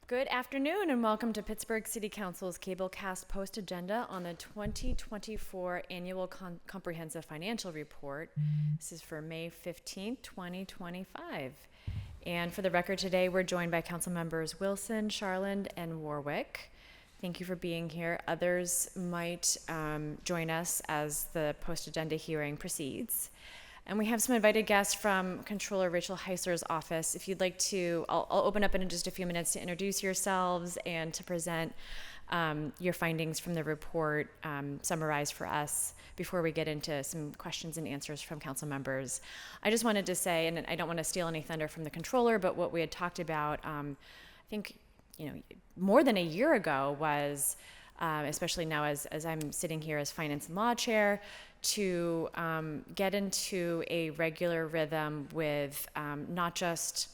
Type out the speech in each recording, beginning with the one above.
Good afternoon and welcome to Pittsburgh City Council's Cablecast Post Agenda on the 2024 Annual Comprehensive Financial Report. This is for May 15th, 2025. And for the record today, we're joined by Council Members Wilson, Charland, and Warwick. Thank you for being here. Others might join us as the post agenda hearing proceeds. And we have some invited guests from Controller Rachel Heisler's office. If you'd like to, I'll open up in just a few minutes to introduce yourselves and to present your findings from the report summarized for us before we get into some questions and answers from council members. I just wanted to say, and I don't want to steal any thunder from the controller, but what we had talked about, I think, more than a year ago was, especially now as I'm sitting here as Finance and Law Chair, to get into a regular rhythm with not just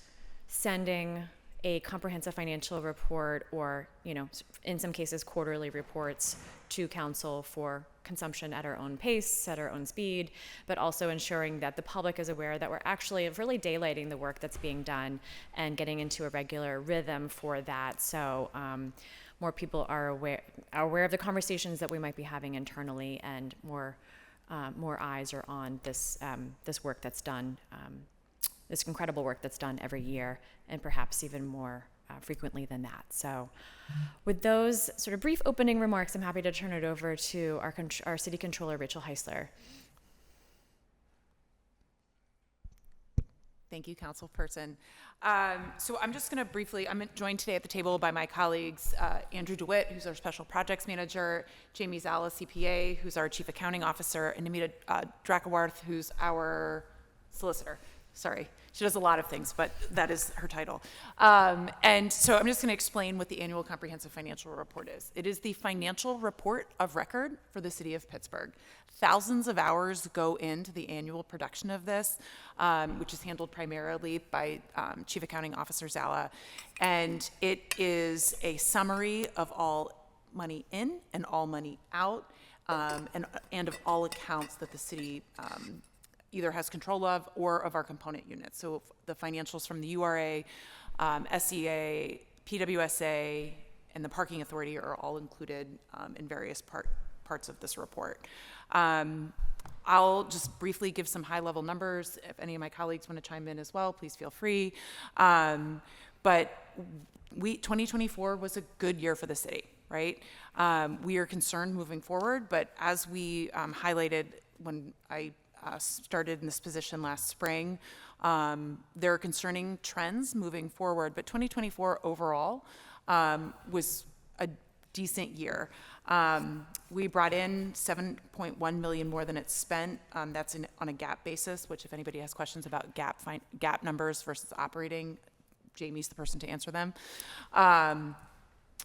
sending a comprehensive financial report or, in some cases, quarterly reports to council for consumption at our own pace, at our own speed, but also ensuring that the public is aware that we're actually really daylighting the work that's being done and getting into a regular rhythm for that. So more people are aware of the conversations that we might be having internally, and more eyes are on this work that's done, this incredible work that's done every year, and perhaps even more frequently than that. So with those sort of brief opening remarks, I'm happy to turn it over to our City Controller, Rachel Heisler. Thank you, Councilperson. So I'm just going to briefly, I'm joined today at the table by my colleagues, Andrew DeWitt, who's our Special Projects Manager, Jamie Zala, CPA, who's our Chief Accounting Officer, and Namita Drakawarth, who's our Solicitor. Sorry, she does a lot of things, but that is her title. And so I'm just going to explain what the Annual Comprehensive Financial Report is. It is the financial report of record for the City of Pittsburgh. Thousands of hours go into the annual production of this, which is handled primarily by Chief Accounting Officer Zala. And it is a summary of all money in and all money out, and of all accounts that the city either has control of or of our component units. So the financials from the URA, SEA, PWSA, and the Parking Authority are all included in various parts of this report. I'll just briefly give some high-level numbers. If any of my colleagues want to chime in as well, please feel free. But 2024 was a good year for the city, right? We are concerned moving forward, but as we highlighted when I started in this position last spring, there are concerning trends moving forward, but 2024 overall was a decent year. We brought in $7.1 million more than it's spent. That's on a GAAP basis, which if anybody has questions about GAAP numbers versus operating, Jamie's the person to answer them.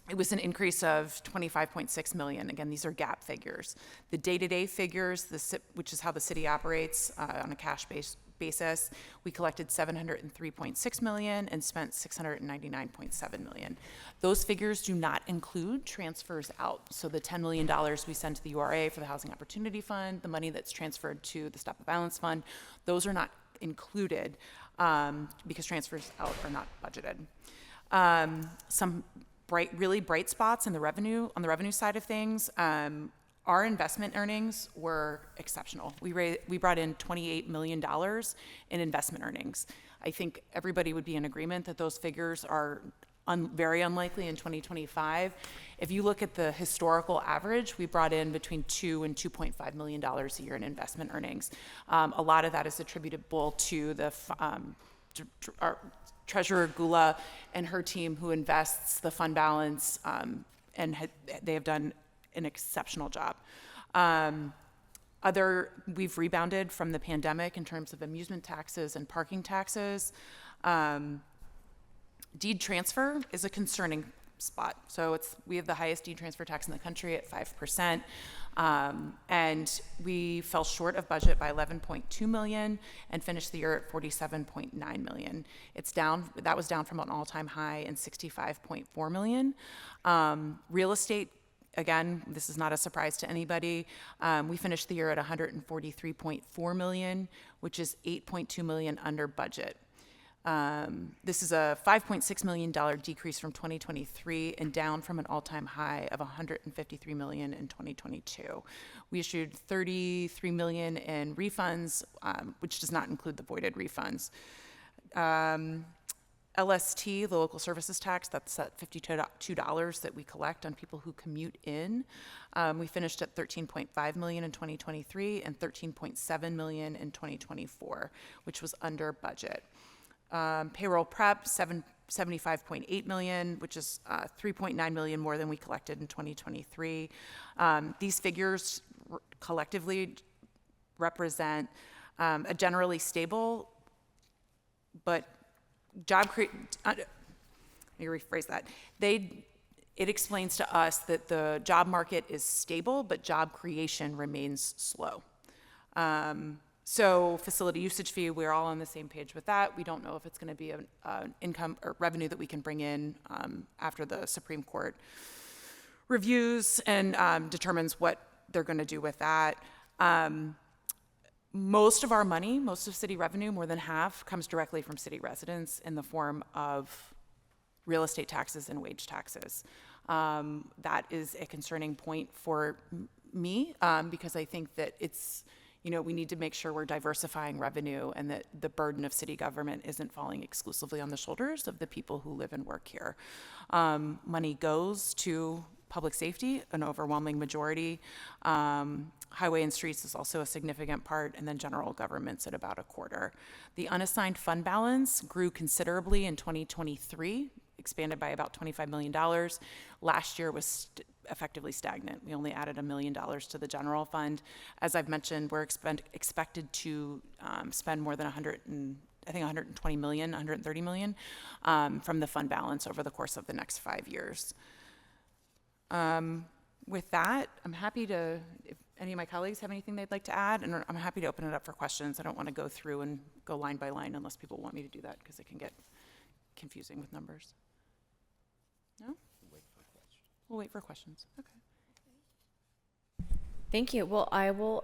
It was an increase of $25.6 million. Again, these are GAAP figures. The day-to-day figures, which is how the city operates on a cash basis, we collected $703.6 million and spent $699.7 million. Those figures do not include transfers out. So the $10 million we send to the URA for the Housing Opportunity Fund, the money that's transferred to the Stop the Violence Fund, those are not included because transfers out are not budgeted. Some really bright spots on the revenue side of things. Our investment earnings were exceptional. We brought in $28 million in investment earnings. I think everybody would be in agreement that those figures are very unlikely in 2025. If you look at the historical average, we brought in between $2 and $2.5 million a year in investment earnings. A lot of that is attributable to our Treasurer Gula and her team, who invests the fund balance, and they have done an exceptional job. We've rebounded from the pandemic in terms of amusement taxes and parking taxes. Deed transfer is a concerning spot. So we have the highest deed transfer tax in the country at 5%. And we fell short of budget by $11.2 million and finished the year at $47.9 million. That was down from an all-time high in $65.4 million. Real estate, again, this is not a surprise to anybody. We finished the year at $143.4 million, which is $8.2 million under budget. This is a $5.6 million decrease from 2023 and down from an all-time high of $153 million in 2022. We issued $33 million in refunds, which does not include the voided refunds. LST, the local services tax, that's that $52 that we collect on people who commute in. We finished at $13.5 million in 2023 and $13.7 million in 2024, which was under budget. Payroll prep, $75.8 million, which is $3.9 million more than we collected in 2023. These figures collectively represent a generally stable but let me rephrase that. It explains to us that the job market is stable, but job creation remains slow. So facility usage fee, we're all on the same page with that. We don't know if it's going to be an income or revenue that we can bring in after the Supreme Court reviews and determines what they're going to do with that. Most of our money, most of city revenue, more than half, comes directly from city residents in the form of real estate taxes and wage taxes. That is a concerning point for me because I think that it's, we need to make sure we're diversifying revenue and that the burden of city government isn't falling exclusively on the shoulders of the people who live and work here. Money goes to public safety, an overwhelming majority. Highway and streets is also a significant part, and then general government's at about a quarter. The unassigned fund balance grew considerably in 2023, expanded by about $25 million. Last year was effectively stagnant. We only added $1 million to the general fund. As I've mentioned, we're expected to spend more than 120 million, 130 million from the fund balance over the course of the next 5 years. With that, I'm happy to, if any of my colleagues have anything they'd like to add, and I'm happy to open it up for questions. I don't want to go through and go line by line unless people want me to do that because it can get confusing with numbers. No? We'll wait for questions. Okay. Thank you. Well, I will,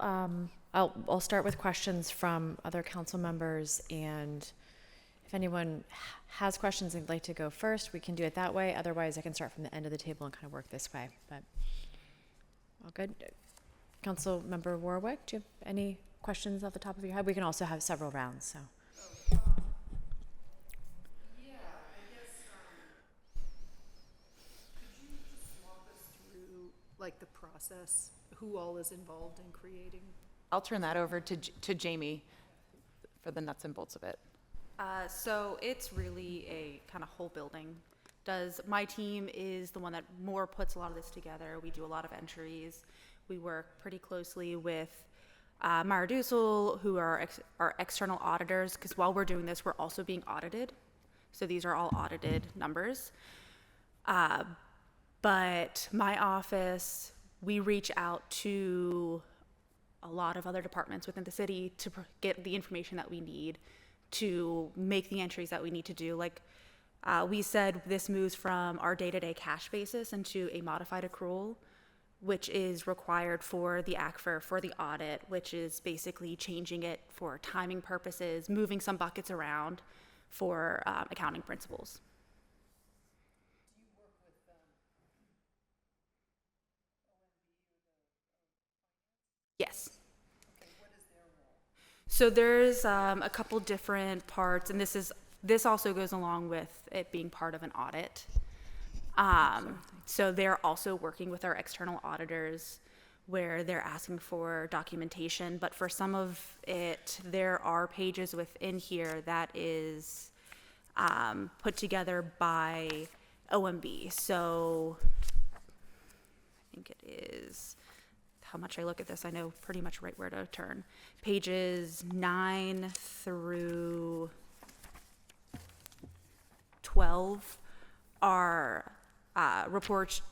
I'll start with questions from other council members, and if anyone has questions they'd like to go first, we can do it that way. Otherwise, I can start from the end of the table and kind of work this way, but all good. Council Member Warwick, do you have any questions off the top of your head? We can also have several rounds, so. Like the process, who all is involved in creating? I'll turn that over to Jamie for the nuts and bolts of it. So it's really a kind of whole building. My team is the one that more puts a lot of this together. We do a lot of entries. We work pretty closely with Myra Dussel, who are our external auditors, because while we're doing this, we're also being audited. So these are all audited numbers. But my office, we reach out to a lot of other departments within the city to get the information that we need to make the entries that we need to do. Like we said, this moves from our day-to-day cash basis into a modified accrual, which is required for the ACFR, for the audit, which is basically changing it for timing purposes, moving some buckets around for accounting principles. Yes. Okay, what is their role? So there's a couple different parts, and this also goes along with it being part of an audit. So they're also working with our external auditors where they're asking for documentation, but for some of it, there are pages within here that is put together by OMB. So I think it is, how much I look at this, I know pretty much right where to turn. Pages 9 through 12 are reports.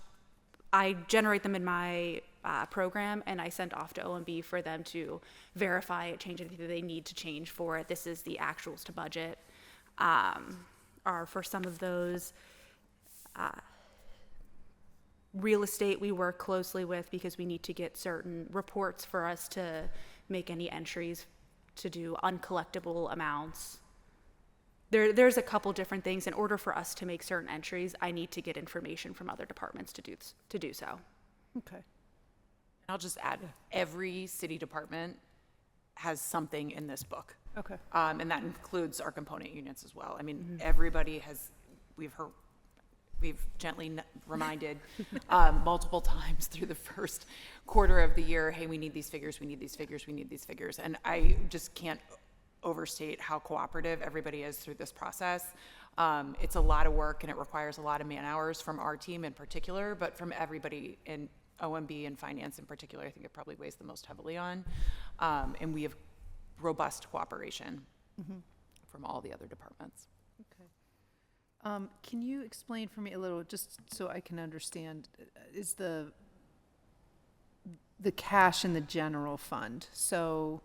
I generate them in my program, and I send off to OMB for them to verify it, change anything that they need to change for it. This is the actuals to budget. Are for some of those real estate we work closely with because we need to get certain reports for us to make any entries to do uncollectible amounts. there's a couple different things. In order for us to make certain entries, I need to get information from other departments to do so. Okay. I'll just add, every city department has something in this book. Okay. And that includes our component units as well. I mean, everybody has, we've gently reminded multiple times through the first quarter of the year, hey, we need these figures, we need these figures, we need these figures. And I just can't overstate how cooperative everybody is through this process. It's a lot of work and it requires a lot of man hours from our team in particular, but from everybody in OMB and finance in particular. I think it probably weighs the most heavily on. And we have robust cooperation from all the other departments. Okay. Can you explain for me a little, just so I can understand, is the cash in the general fund? So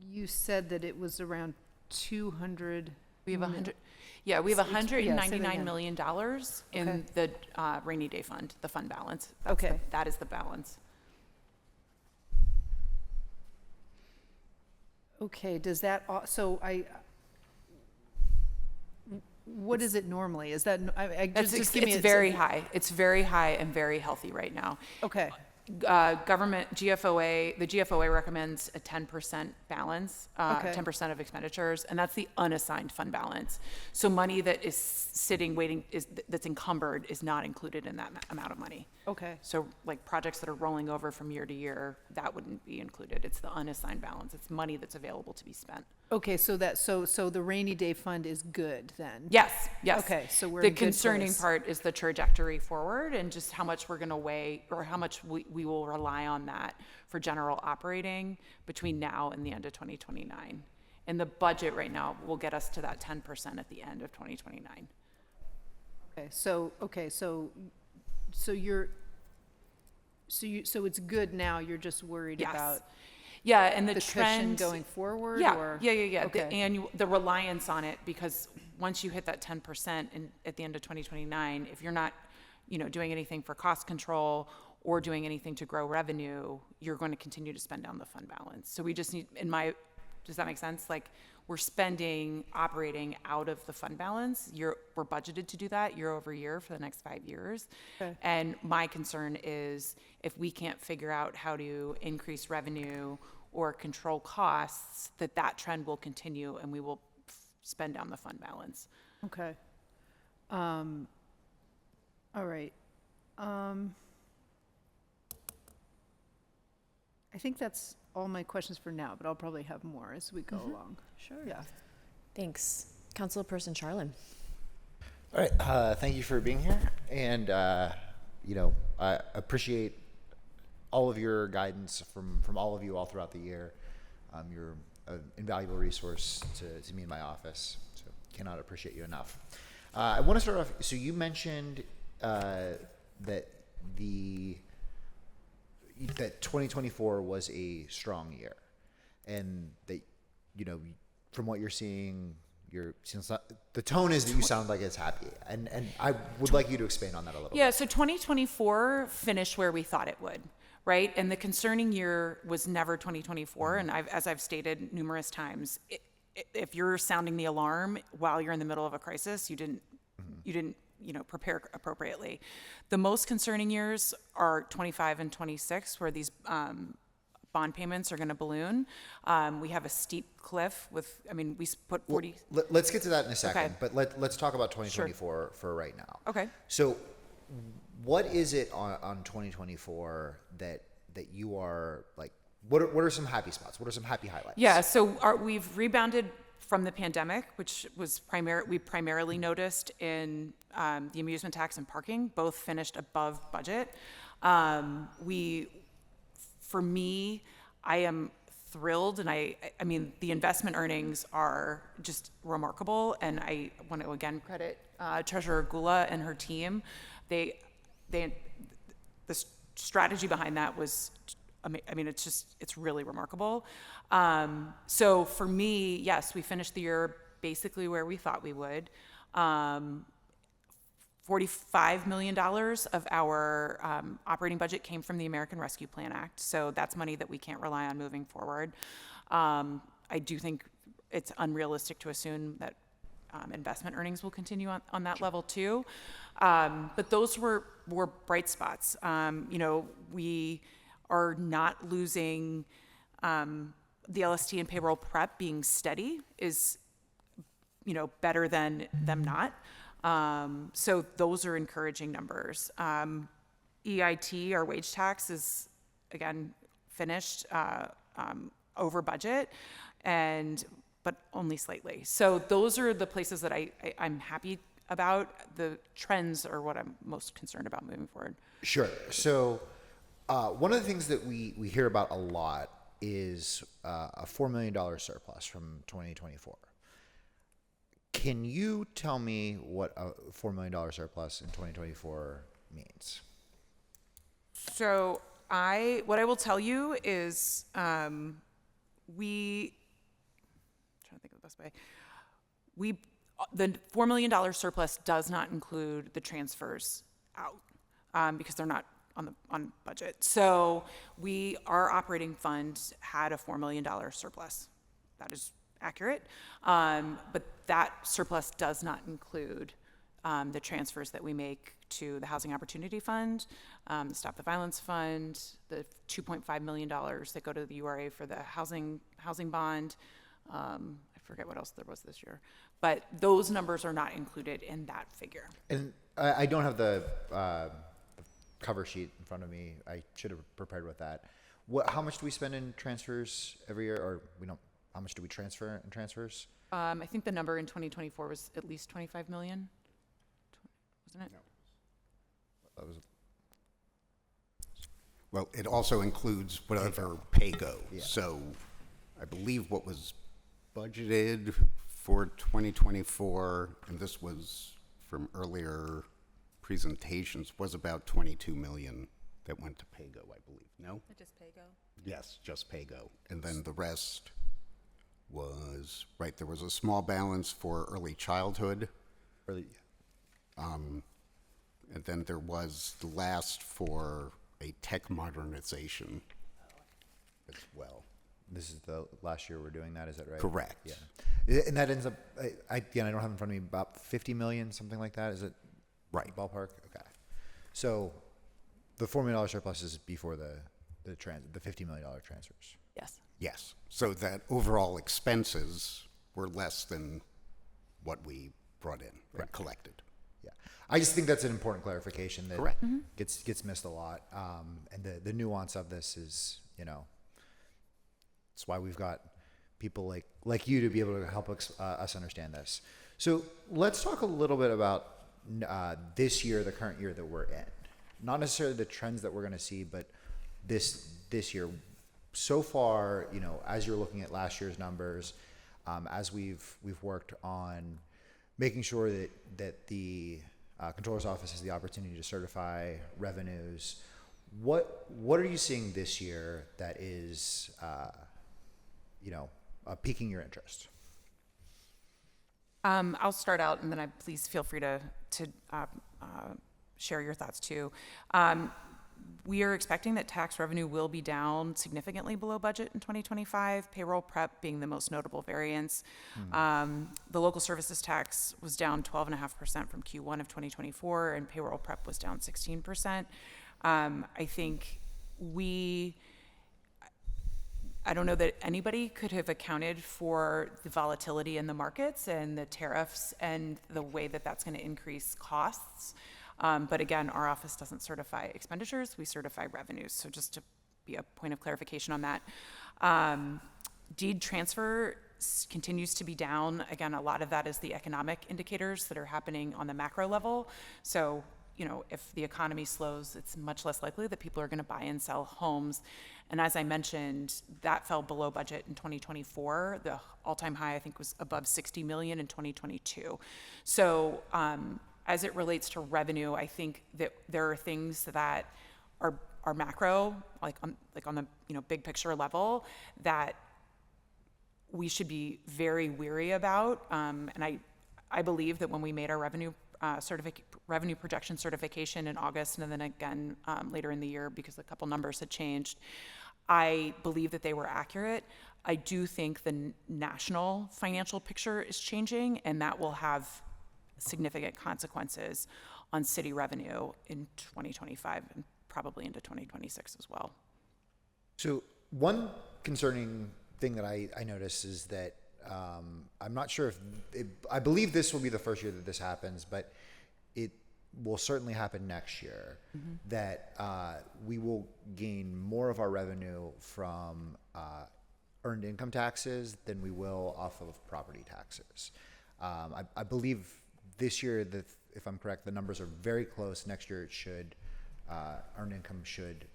you said that it was around 200. We have we have $199 million in Okay. the rainy day fund, the fund balance. Okay. That is the balance. Okay, does that, what is it normally? Is that, just give me. It's very high. It's very high and very healthy right now. Okay, Government GFOA, the GFOA recommends a 10% balance, Okay. 10% of expenditures, and that's the unassigned fund balance. So money that is sitting, waiting, that's encumbered is not included in that amount of money. okay, So like projects that are rolling over from year to year, that wouldn't be included. It's the unassigned balance. It's money that's available to be spent. okay, so the rainy day fund is good then? Yes, yes. Okay, so we're The in good concerning place. part is the trajectory forward and just how much we're going to weigh or how much we will rely on that for general operating between now and the end of 2029. And the budget right now will get us to that 10% at the end of 2029. Okay, so it's good now, you're just worried Yes. about Yeah, and the the cushion trend going forward, Yeah, or? yeah. Okay. The reliance on it, because once you hit that 10% at the end of 2029, if you're not, doing anything for cost control or doing anything to grow revenue, you're going to continue to spend down the fund balance. So we just need, does that make sense? Like, we're spending operating out of the fund balance. We're budgeted to do that year over year for the next 5 years. Okay. And my concern is if we can't figure out how to increase revenue or control costs, that trend will continue and we will spend down the fund balance. Okay. All right. I think that's all my questions for now, but I'll probably have more as we go along. Sure. Yeah. Thanks. Councilperson Charlin. All right, thank you for being here, and I appreciate all of your guidance from all of you all throughout the year. You're an invaluable resource to me in my office, so cannot appreciate you enough. I want to start off. So you mentioned that 2024 was a strong year, and that from what you're seeing, the tone is that you sound like it's happy, and I would like you to expand on that a little. Yeah, so 2024 finished where we thought it would, right? And the concerning year was never 2024. And as I've stated numerous times, if you're sounding the alarm while you're in the middle of a crisis, you didn't prepare appropriately. The most concerning years are 25 and 26, where these bond payments are going to balloon. We have a steep cliff we put 40. Let's get to that in a second, Okay. but let's talk about 2024 for right now. Okay. So what is it on 2024 that you are like, what are some happy spots? What are some happy highlights? Yeah, so we've rebounded from the pandemic, which was we primarily noticed in the amusement tax and parking, both finished above budget. For me, I am thrilled, and I mean, the investment earnings are just remarkable, and I want to again credit Treasurer Gula and her team. The strategy behind that was, it's really remarkable. So for me, yes, we finished the year basically where we thought we would. $45 million of our operating budget came from the American Rescue Plan Act. So that's money that we can't rely on moving forward. I do think it's unrealistic to assume that investment earnings will continue on that level too. But those were bright spots. We are not losing the LST and payroll prep being steady is, better than them not. So those are encouraging numbers. EIT, our wage tax, is again finished over budget, but only slightly. So those are the places that I'm happy about. The trends are what I'm most concerned about moving forward. Sure. So one of the things that we hear about a lot is a $4 million surplus from 2024. Can you tell me what a $4 million surplus in 2024 means? So what I will tell you is I'm trying to think of the best way. The $4 million surplus does not include the transfers out because they're not on budget. So our operating fund had a $4 million surplus. That is accurate. But that surplus does not include the transfers that we make to the Housing Opportunity Fund, the Stop the Violence Fund, the $2.5 million that go to the URA for the housing bond. I forget what else there was this year. But those numbers are not included in that figure. And I don't have the cover sheet in front of me. I should have prepared with that. How much do we spend in transfers every year, or how much do we transfer in transfers? I think the number in 2024 was at least 25 million, wasn't it? No. That was. Well, it also includes whatever pay-go. Yeah. So I believe what was budgeted for 2024, and this was from earlier presentations, was about 22 million that went to pay-go, I believe. No? Just pay go. Yes, just pay-go. And then the rest was, right, there was a small balance for early childhood, and then there was the last for a tech modernization as well. This is the last year we're doing that, is that right? Correct. Yeah. And that ends up, I don't have in front of me, about 50 million, something like that, is it? Right. Ballpark? Okay. So the $4 million surplus is before the $50 million transfers. Yes. Yes. So that overall expenses were less than what we brought in and collected. Yeah. I just think that's an important clarification that Correct. gets missed a lot. And the nuance of this is, it's why we've got people like you to be able to help us understand this. So let's talk a little bit about this year, the current year that we're in. Not necessarily the trends that we're going to see, but this year. So far, as you're looking at last year's numbers, as we've worked on making sure that the Controller's Office has the opportunity to certify revenues, what are you seeing this year that is, piquing your interest? I'll start out, and then please feel free to share your thoughts too. We are expecting that tax revenue will be down significantly below budget in 2025, payroll prep being the most notable variance. The local services tax was down 12.5% from Q1 of 2024, and payroll prep was down 16%. I think I don't know that anybody could have accounted for the volatility in the markets and the tariffs and the way that that's going to increase costs. But again, our office doesn't certify expenditures, we certify revenues. So just to be a point of clarification on that. Deed transfer continues to be down. Again, a lot of that is the economic indicators that are happening on the macro level. So, if the economy slows, it's much less likely that people are going to buy and sell homes. And as I mentioned, that fell below budget in 2024. The all-time high, I think, was above 60 million in 2022. So, as it relates to revenue, I think that there are things that are macro, like on the big picture level, that we should be very weary about. And I believe that when we made our revenue projection certification in August, and then again later in the year, because a couple numbers had changed, I believe that they were accurate. I do think the national financial picture is changing, and that will have significant consequences on city revenue in 2025 and probably into 2026 as well. So one concerning thing that I noticed is that I'm not sure if I believe this will be the first year that this happens, but it will certainly happen next year. That we will gain more of our revenue from earned income taxes than we will off of property taxes. I believe this year, if I'm correct, the numbers are very close. Next year, it should earned income should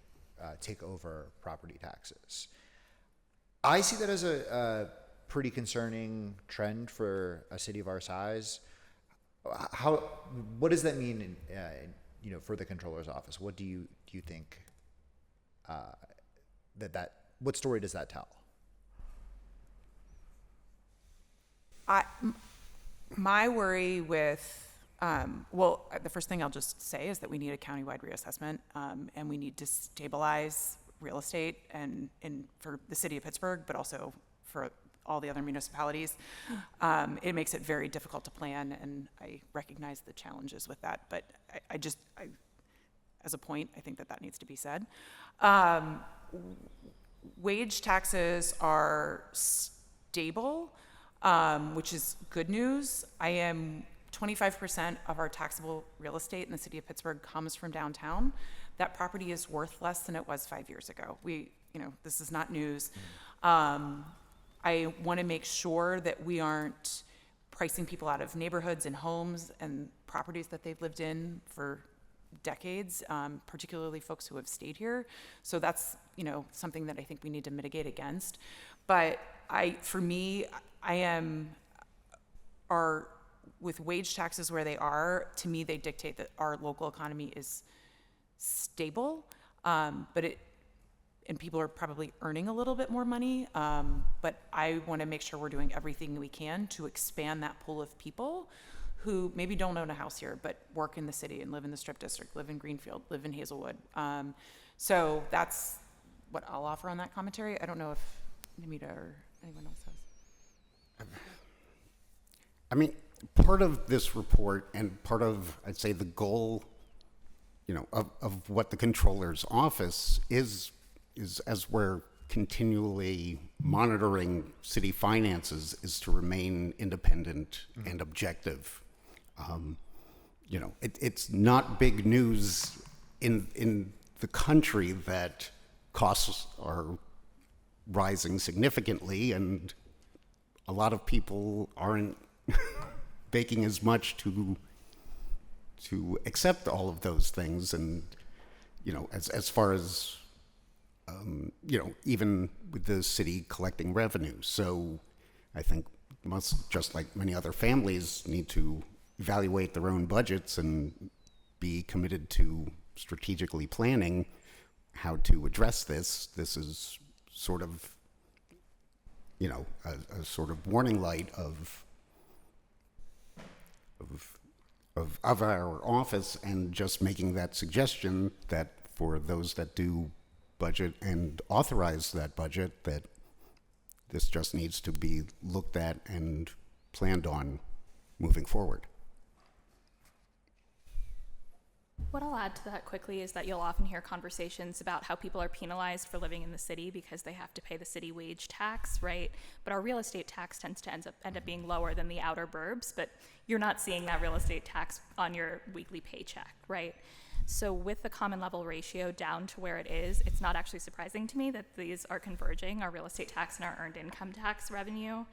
take over property taxes. I see that as a pretty concerning trend for a city of our size. What does that mean, for the controller's office? What do you think what story does that tell? My worry with, the first thing I'll just say is that we need a countywide reassessment, and we need to stabilize real estate and for the city of Pittsburgh, but also for all the other municipalities. It makes it very difficult to plan, and I recognize the challenges with that, but I as a point, I think that needs to be said. Wage taxes are stable, which is good news. 25% of our taxable real estate in the city of Pittsburgh comes from downtown. That property is worth less than it was 5 years ago. This is not news. I want to make sure that we aren't pricing people out of neighborhoods and homes and properties that they've lived in for decades, particularly folks who have stayed here. So that's, something that I think we need to mitigate against. But with wage taxes where they are, to me, they dictate that our local economy is stable, and people are probably earning a little bit more money, but I want to make sure we're doing everything we can to expand that pool of people who maybe don't own a house here, but work in the city and live in the Strip District, live in Greenfield, live in Hazelwood. So that's what I'll offer on that commentary. I don't know if Namita or anyone else has. I mean, part of this report and part of, I'd say, the goal, of what the controller's office is as we're continually monitoring city finances, is to remain independent and objective. It's not big news in the country that costs are rising significantly, and a lot of people aren't baking as much to accept all of those things. And as far as even with the city collecting revenue. So I think just like many other families, need to evaluate their own budgets and be committed to strategically planning how to address this. This is sort of, a sort of warning light of our office, and just making that suggestion that for those that do budget and authorize that budget, that this just needs to be looked at and planned on moving forward. What I'll add to that quickly is that you'll often hear conversations about how people are penalized for living in the city because they have to pay the city wage tax, right? But our real estate tax tends to end up being lower than the outer burbs, but you're not seeing that real estate tax on your weekly paycheck, right? So with the common level ratio down to where it is, it's not actually surprising to me that these are converging, our real estate tax and our earned income tax revenue.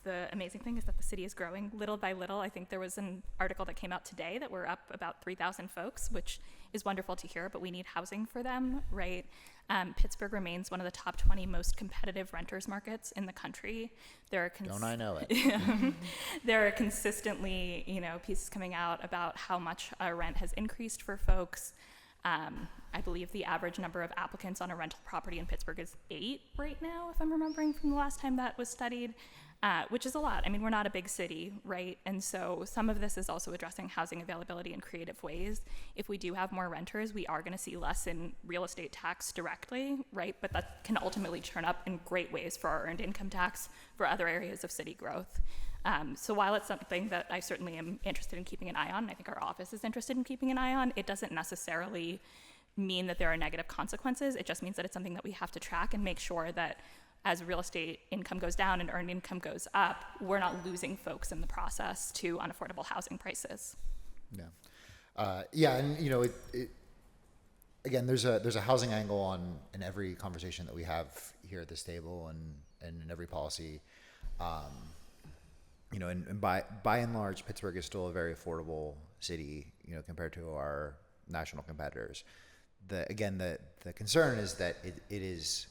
The amazing thing is that the city is growing little by little. I think there was an article that came out today that we're up about 3,000 folks, which is wonderful to hear, but we need housing for them, right? Pittsburgh remains one of the top 20 most competitive renters markets in the country. Don't I know it? There are consistently, pieces coming out about how much rent has increased for folks. I believe the average number of applicants on a rental property in Pittsburgh is 8 right now, if I'm remembering from the last time that was studied. which is a lot. I mean, we're not a big city, right? And so some of this is also addressing housing availability in creative ways. If we do have more renters, we are going to see less in real estate tax directly, right? But that can ultimately turn up in great ways for our earned income tax for other areas of city growth. So while it's something that I certainly am interested in keeping an eye on, and I think our office is interested in keeping an eye on, it doesn't necessarily mean that there are negative consequences. It just means that it's something that we have to track and make sure that as real estate income goes down and earned income goes up, we're not losing folks in the process to unaffordable housing prices. Yeah. Yeah, and you know, again, there's a housing angle in every conversation that we have here at this table and in every policy. You know, and by and large, Pittsburgh is still a very affordable city, you know, compared to our national competitors. The concern is that it is,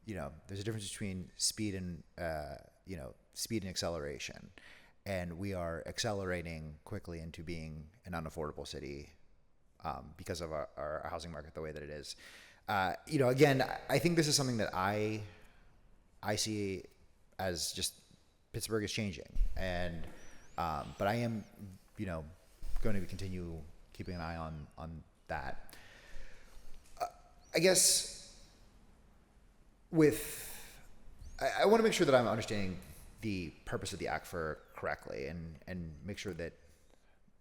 you know, there's a difference between speed and acceleration, and we are accelerating quickly into being an unaffordable city because of our housing market the way that it is. You know, again, I think this is something that I see as just Pittsburgh is changing, and but I am, you know, going to continue keeping an eye on that. I guess I want to make sure that I'm understanding the purpose of the ACFR correctly, and make sure that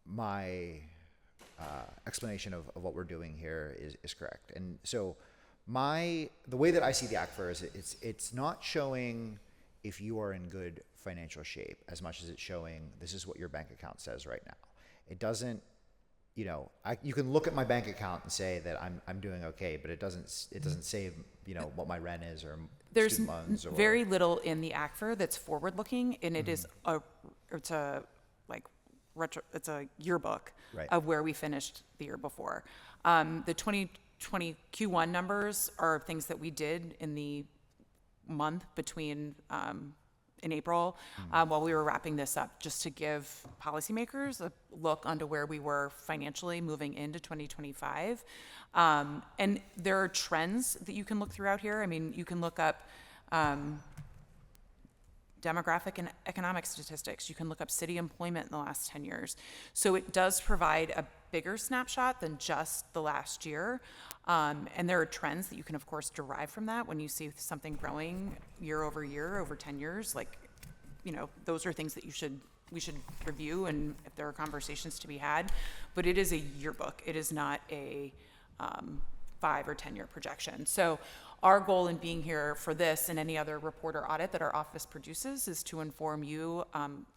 my explanation of what we're doing here is correct. And so the way that I see the ACFR is it's not showing if you are in good financial shape as much as it's showing this is what your bank account says right now. It doesn't, you know, you can look at my bank account and say that I'm doing okay, but it doesn't say, you know, what my rent is or There's student loans or very little in the ACFR that's forward-looking, and it is it's a yearbook Right. of where we finished the year before. The 2020 Q1 numbers are things that we did in the month between in April while we were wrapping this up, just to give policymakers a look onto where we were financially moving into 2025. And there are trends that you can look throughout here. I mean, you can look up demographic and economic statistics. You can look up city employment in the last 10 years. So it does provide a bigger snapshot than just the last year. And there are trends that you can, of course, derive from that when you see something growing year over year, over 10 years. Like, you know, those are things that we should review, and if there are conversations to be had. But it is a yearbook. It is not a 5 or 10 year projection. So our goal in being here for this and any other report or audit that our office produces is to inform you.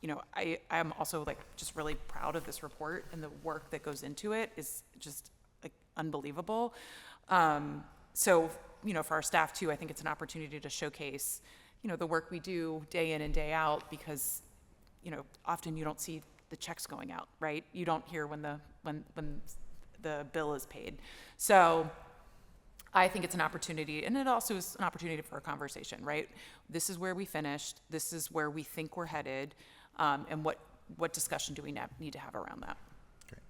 You know, I am also just really proud of this report, and the work that goes into it is just unbelievable. So, you know, for our staff too, I think it's an opportunity to showcase, you know, the work we do day in and day out, because, you know, often you don't see the checks going out, right? You don't hear when the bill is paid. So I think it's an opportunity, and it also is an opportunity for a conversation, right? This is where we finished. This is where we think we're headed, and what discussion do we need to have around that? Great.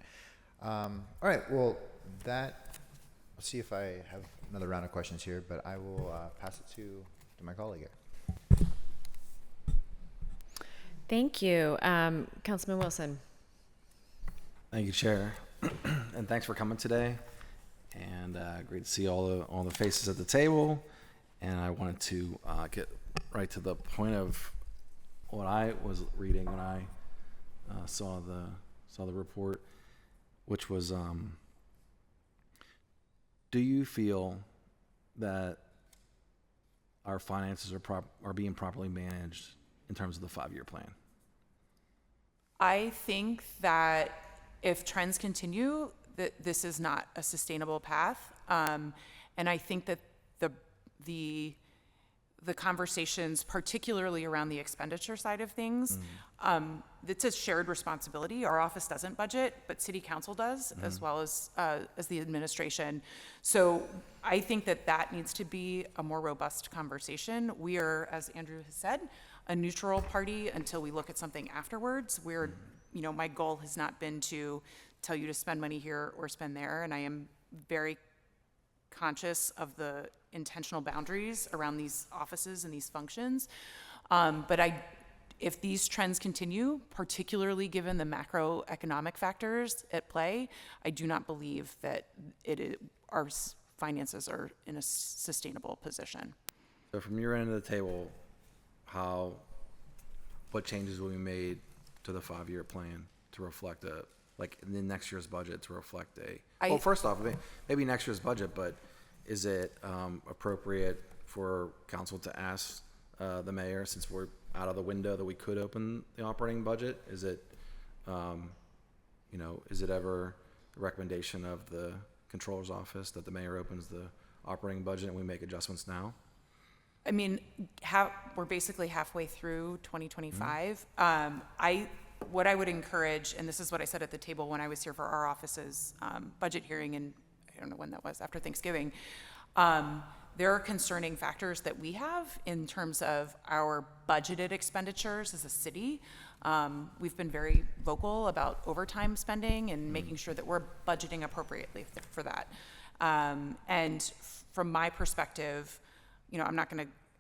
All right. Well, let's see if I have another round of questions here, but I will pass it to my colleague here. Thank you. Councilman Wilson. Thank you, Chair, and thanks for coming today. And great to see all the faces at the table. And I wanted to get right to the point of what I was reading when I saw the report, which was, do you feel that our finances are being properly managed in terms of the 5-year plan? I think that if trends continue, that this is not a sustainable path, and I think that the conversations, particularly around the expenditure side of things, it's a shared responsibility. Our office doesn't budget, but City Council does, as well as the administration. So I think that needs to be a more robust conversation. We are, as Andrew has said, a neutral party until we look at something afterwards. You know, my goal has not been to tell you to spend money here or spend there, and I am very conscious of the intentional boundaries around these offices and these functions. But if these trends continue, particularly given the macroeconomic factors at play, I do not believe that our finances are in a sustainable position. So from your end of the table, what changes will be made to the 5-year plan to reflect in the next year's budget to reflect well, first off, maybe next year's budget, but is it appropriate for council to ask the mayor, since we're out of the window, that we could open the operating budget? Is it, is it ever the recommendation of the controller's office that the mayor opens the operating budget and we make adjustments now? I mean, we're basically halfway through 2025. What I would encourage, and this is what I said at the table when I was here for our office's budget hearing, and I don't know when that was, after Thanksgiving, there are concerning factors that we have in terms of our budgeted expenditures as a city. We've been very vocal about overtime spending and making sure that we're budgeting appropriately for that. And from my perspective,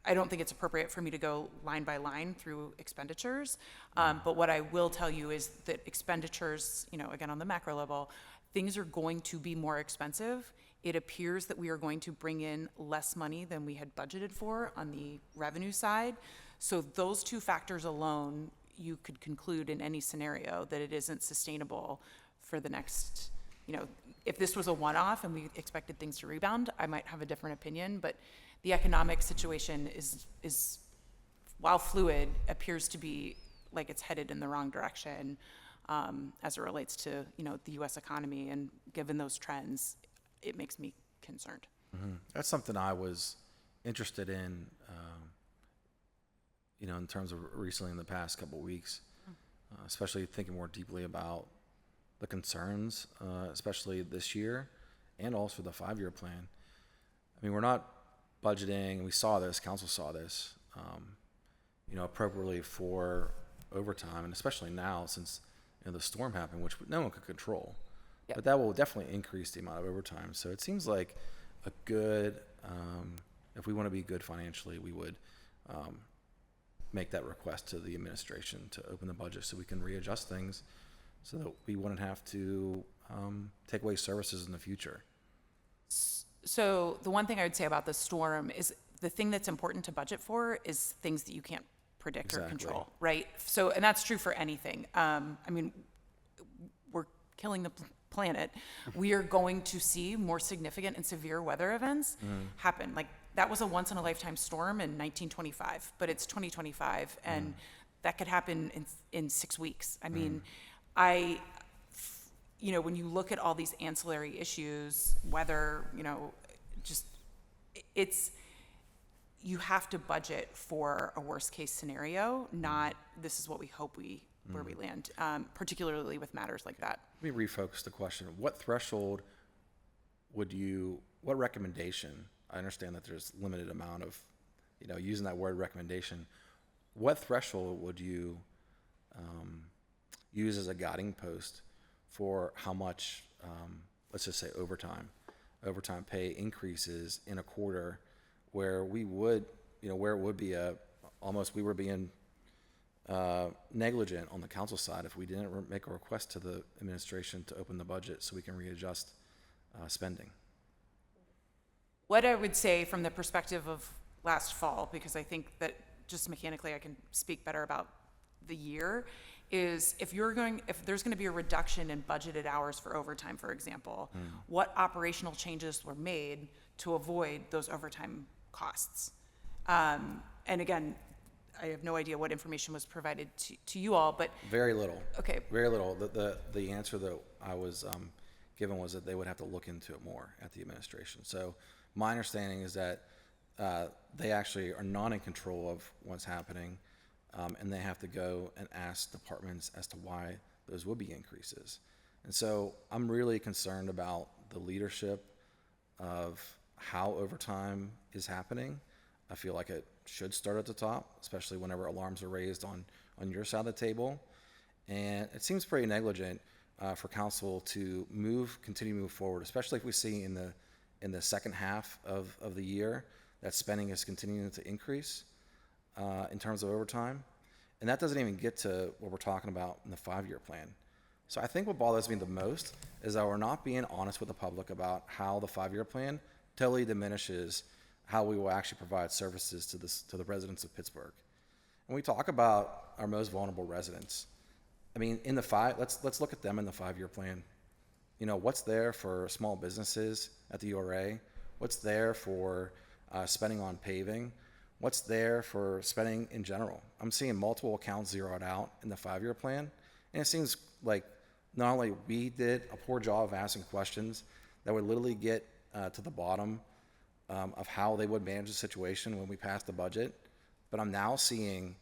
I don't think it's appropriate for me to go line by line through expenditures. But what I will tell you is that expenditures, again, on the macro level, things are going to be more expensive. It appears that we are going to bring in less money than we had budgeted for on the revenue side. So those two factors alone, you could conclude in any scenario that it isn't sustainable for the next, if this was a one-off and we expected things to rebound, I might have a different opinion. But the economic situation is while fluid, appears to be like it's headed in the wrong direction as it relates to, the U.S. economy. And given those trends, it makes me concerned. Mm-hmm. That's something I was interested in, in terms of recently in the past couple of weeks, especially thinking more deeply about the concerns, especially this year and also the 5-year plan. I mean, we're not budgeting, and we saw this, council saw this, appropriately for overtime, and especially now since the storm happened, which no one could control. Yep. But that will definitely increase the amount of overtime. So it seems like a good, if we want to be good financially, we would make that request to the administration to open the budget so we can readjust things so that we wouldn't have to take away services in the future. So the one thing I would say about the storm is the thing that's important to budget for is things that you can't predict or control, right? So, and that's true for anything. We're killing the planet. We are going to see more significant and severe weather events happen. Like that was a once in a lifetime storm in 1925, but it's 2025 and that could happen in 6 weeks. I mean, when you look at all these ancillary issues, whether, you have to budget for a worst case scenario, not this is what we hope where we land, particularly with matters like that. Let me refocus the question. What threshold what recommendation, I understand that there's limited amount of, using that word recommendation, what threshold would you use as a guiding post for how much, let's just say overtime pay increases in a quarter where we would, where it would be we were being negligent on the council side if we didn't make a request to the administration to open the budget so we can readjust spending? What I would say from the perspective of last fall, because I think that just mechanically I can speak better about the year, is if there's going to be a reduction in budgeted hours for overtime, for example, what operational changes were made to avoid those overtime costs? And again, I have no idea what information was provided to you all, but very little. Okay. Very little. The answer that I was given was that they would have to look into it more at the administration. So my understanding is that they actually are not in control of what's happening, and they have to go and ask departments as to why those would be increases. And so I'm really concerned about the leadership of how overtime is happening. I feel like it should start at the top, especially whenever alarms are raised on your side of the table. And it seems pretty negligent for council to continue to move forward, especially if we see in the second half of the year that spending is continuing to increase. in terms of overtime. And that doesn't even get to what we're talking about in the 5-year plan. So I think what bothers me the most is that we're not being honest with the public about how the 5-year plan totally diminishes how we will actually provide services to the residents of Pittsburgh. And we talk about our most vulnerable residents. I mean, let's look at them in the 5-year plan. You know, what's there for small businesses at the URA? What's there for spending on paving? What's there for spending in general? I'm seeing multiple accounts zeroed out in the 5-year plan. And it seems like not only we did a poor job of asking questions that would literally get to the bottom of how they would manage the situation when we passed the budget, but I'm now seeing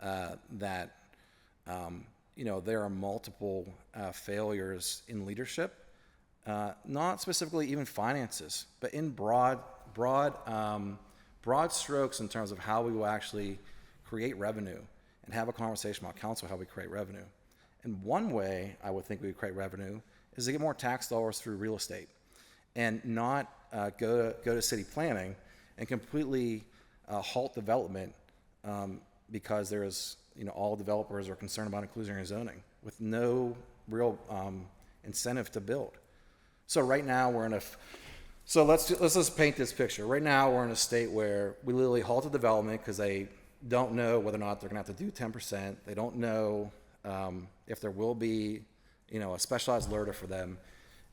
that there are multiple failures in leadership, not specifically even finances, but in broad strokes in terms of how we will actually create revenue and have a conversation about council how we create revenue. And one way I would think we would create revenue is to get more tax dollars through real estate and not go to city planning and completely halt development because there's, all developers are concerned about inclusionary zoning with no real incentive to build. So right now let's just paint this picture. Right now we're in a state where we literally halted development because they don't know whether or not they're going to have to do 10%. They don't know if there will be, a specialized alerter for them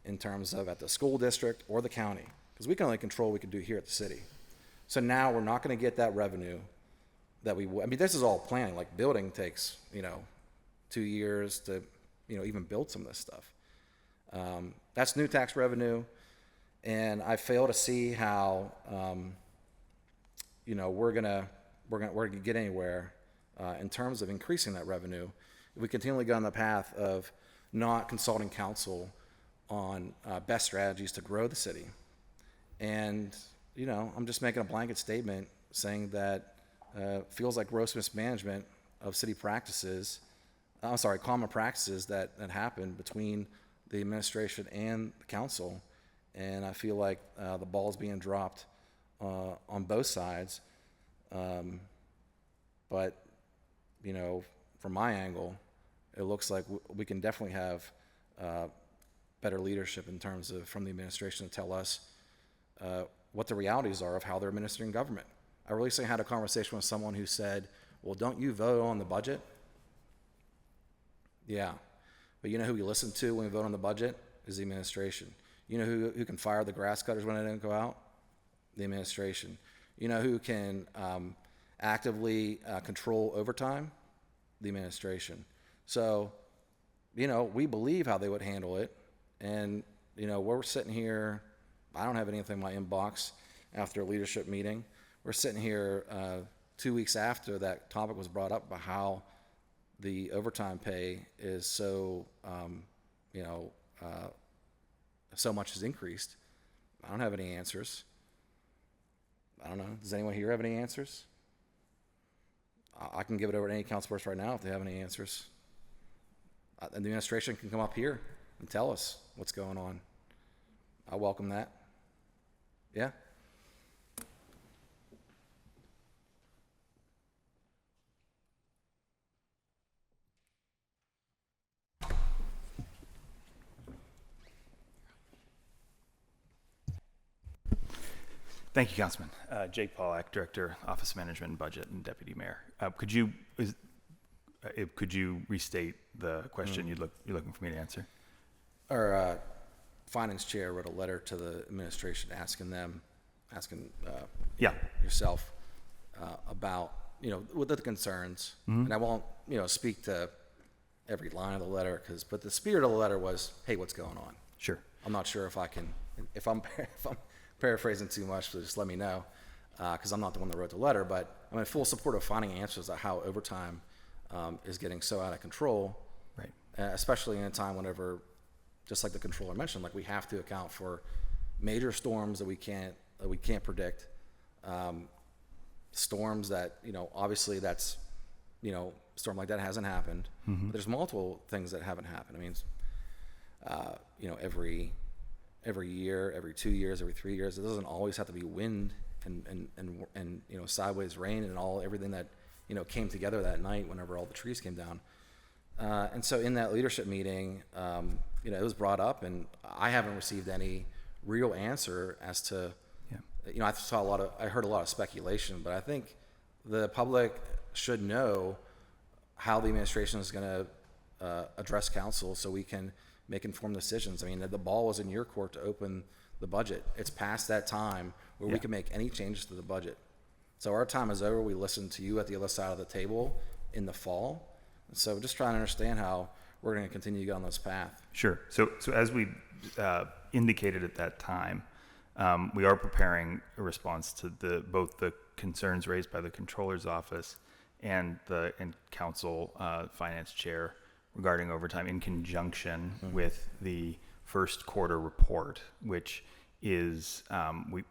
in terms of at the school district or the county, because we can only control what we can do here at the city. So now we're not going to get that revenue that this is all planning. Like building takes, 2 years to, even build some of this stuff. That's new tax revenue. And I fail to see how, we're gonna get anywhere in terms of increasing that revenue if we continually go on the path of not consulting council on best strategies to grow the city. And I'm just making a blanket statement saying that feels like gross mismanagement of city practices. Common practices that happen between the administration and the council. And I feel like the ball's being dropped on both sides. But, from my angle, it looks like we can definitely have better leadership in terms of from the administration to tell us what the realities are of how they're administering government. I recently had a conversation with someone who said, well, don't you vote on the budget? Yeah. But you know who you listen to when we vote on the budget? Is the administration. You know who can fire the grass cutters when they don't go out? The administration. You know who can actively control overtime? The administration. So, we believe how they would handle it. And, we're sitting here, I don't have anything in my inbox after a leadership meeting. We're sitting here 2 weeks after that topic was brought up about how the overtime pay is so, so much has increased. I don't have any answers. I don't know. Does anyone here have any answers? I can give it over to any council person right now if they have any answers. The administration can come up here and tell us what's going on. I welcome that. Yeah? Thank you, Councilman. Jake Pollack, Director, Office of Management and Budget, and Deputy Mayor. Could you restate the question you're looking for me to answer? Our finance chair wrote a letter to the administration asking yourself about, what the concerns. Mm-hmm. And I won't, speak to every line of the letter but the spirit of the letter was, hey, what's going on? Sure. I'm not sure if I'm paraphrasing too much, so just let me know, because I'm not the one that wrote the letter, but I'm in full support of finding answers on how overtime is getting so out of control, right? Especially in a time whenever, just like the controller mentioned, like we have to account for major storms that we can't predict, storms that, obviously that's, storm like that hasn't happened, Mm-hmm. but there's multiple things that haven't happened. I mean, every year, every 2 years, every 3 years. It doesn't always have to be wind and sideways rain and everything that came together that night whenever all the trees came down. And so in that leadership meeting, it was brought up, and I haven't received any real answer as to, I heard a lot of speculation, but I think the public should know how the administration is going to address council so we can make informed decisions. I mean, the ball was in your court to open the budget. It's past that time where we can make any changes to the budget. So our time is over. We listened to you at the other side of the table in the fall. So just trying to understand how we're going to continue to go on this path. Sure. So as we indicated at that time, we are preparing a response to both the concerns raised by the controller's office and council finance chair regarding overtime in conjunction with the first quarter report, which is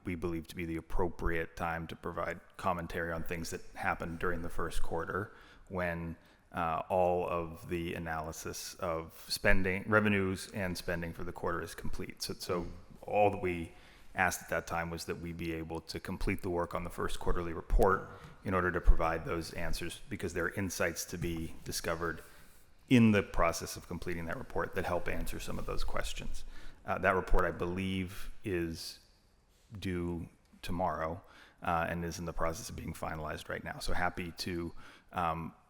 we believe to be the appropriate time to provide commentary on things that happened during the first quarter when all of the analysis of spending, revenues and spending for the quarter is complete. So all that we asked at that time was that we be able to complete the work on the first quarterly report in order to provide those answers, because there are insights to be discovered in the process of completing that report that help answer some of those questions. That report, I believe, is due tomorrow and is in the process of being finalized right now. So happy to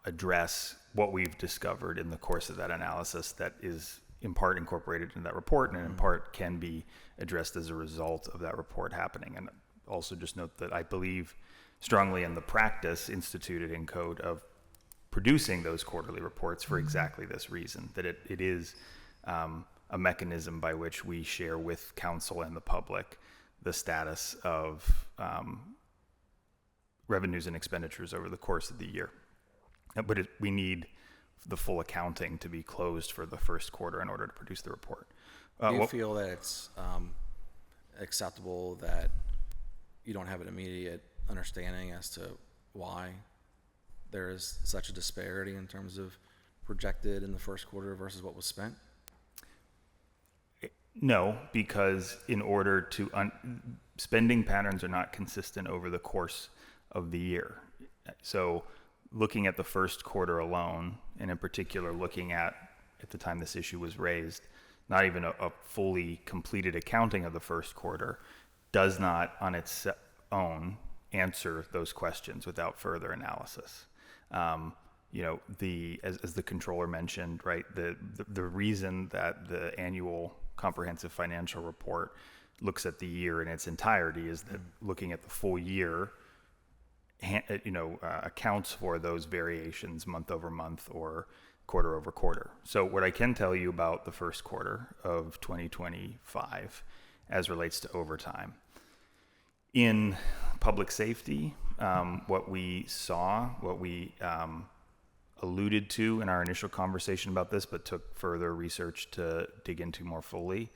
address what we've discovered in the course of that analysis that is in part incorporated in that report and in part can be addressed as a result of that report happening. And also just note that I believe strongly in the practice instituted in code of producing those quarterly reports for exactly this reason, that it is a mechanism by which we share with council and the public the status of revenues and expenditures over the course of the year. But we need the full accounting to be closed for the first quarter in order to produce the report. Do you feel that it's acceptable that you don't have an immediate understanding as to why there is such a disparity in terms of projected in the first quarter versus what was spent? No, because in order to spending patterns are not consistent over the course of the year. So looking at the first quarter alone, and in particular looking at the time this issue was raised, not even a fully completed accounting of the first quarter does not on its own answer those questions without further analysis. As the controller mentioned, right, the reason that the annual comprehensive financial report looks at the year in its entirety is that looking at the full year accounts for those variations month over month or quarter over quarter. So what I can tell you about the first quarter of 2025 as relates to overtime. In public safety, what we saw, what we alluded to in our initial conversation about this, but took further research to dig into more fully,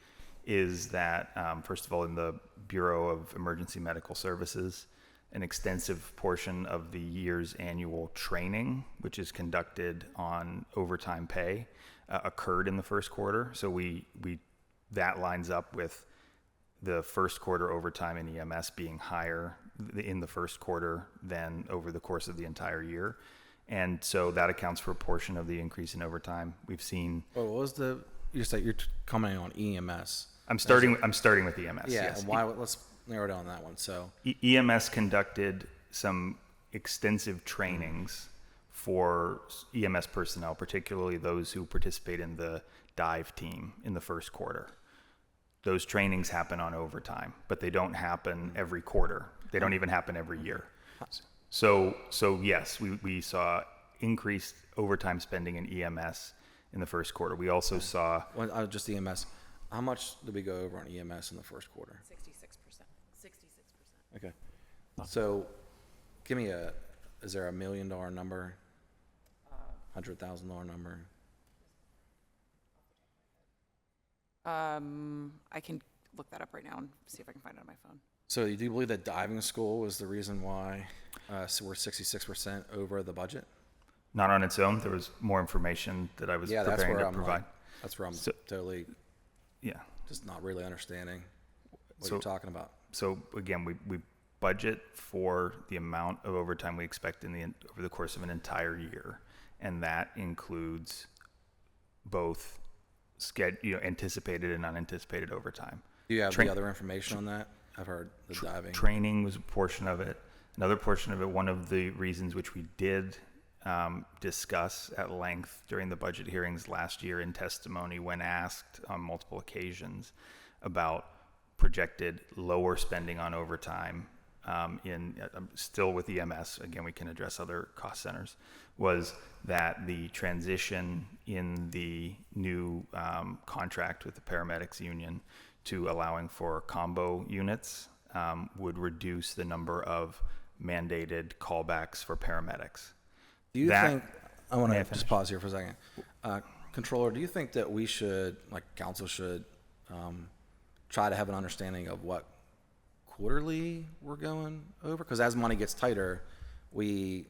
is that, first of all, in the Bureau of Emergency Medical Services, an extensive portion of the year's annual training, which is conducted on overtime pay, occurred in the first quarter. So that lines up with the first quarter overtime in EMS being higher in the first quarter than over the course of the entire year. And so that accounts for a portion of the increase in overtime. We've seen. Well, what was you're commenting on EMS? I'm starting with EMS. Yeah. Yes. And why? Let's narrow down that one. So EMS conducted some extensive trainings for EMS personnel, particularly those who participate in the dive team in the first quarter. Those trainings happen on overtime, but they don't happen every quarter. They don't even happen every year. So yes, we saw increased overtime spending in EMS in the first quarter. We also saw just EMS. How much did we go over on EMS in the first quarter? 66%. Okay. So give me is there $1 million number? $100,000 number? I can look that up right now and see if I can find it on my phone. So do you believe that diving school was the reason why we're 66% over the budget? Not on its own. There was more information that I was preparing to provide. That's where I'm totally just not really understanding what you're talking about. So again, we budget for the amount of overtime we expect over the course of an entire year, and that includes both anticipated and unanticipated overtime. Do you have the other information on that? I've heard the diving. Training was a portion of it. Another portion of it, one of the reasons which we did discuss at length during the budget hearings last year in testimony when asked on multiple occasions about projected lower spending on overtime still with EMS, again, we can address other cost centers, was that the transition in the new contract with the paramedics union to allowing for combo units would reduce the number of mandated callbacks for paramedics. Do you think, I want to just pause here for a second. Controller, do you think that we should, like council should, try to have an understanding of what quarterly we're going over? Because as money gets tighter, we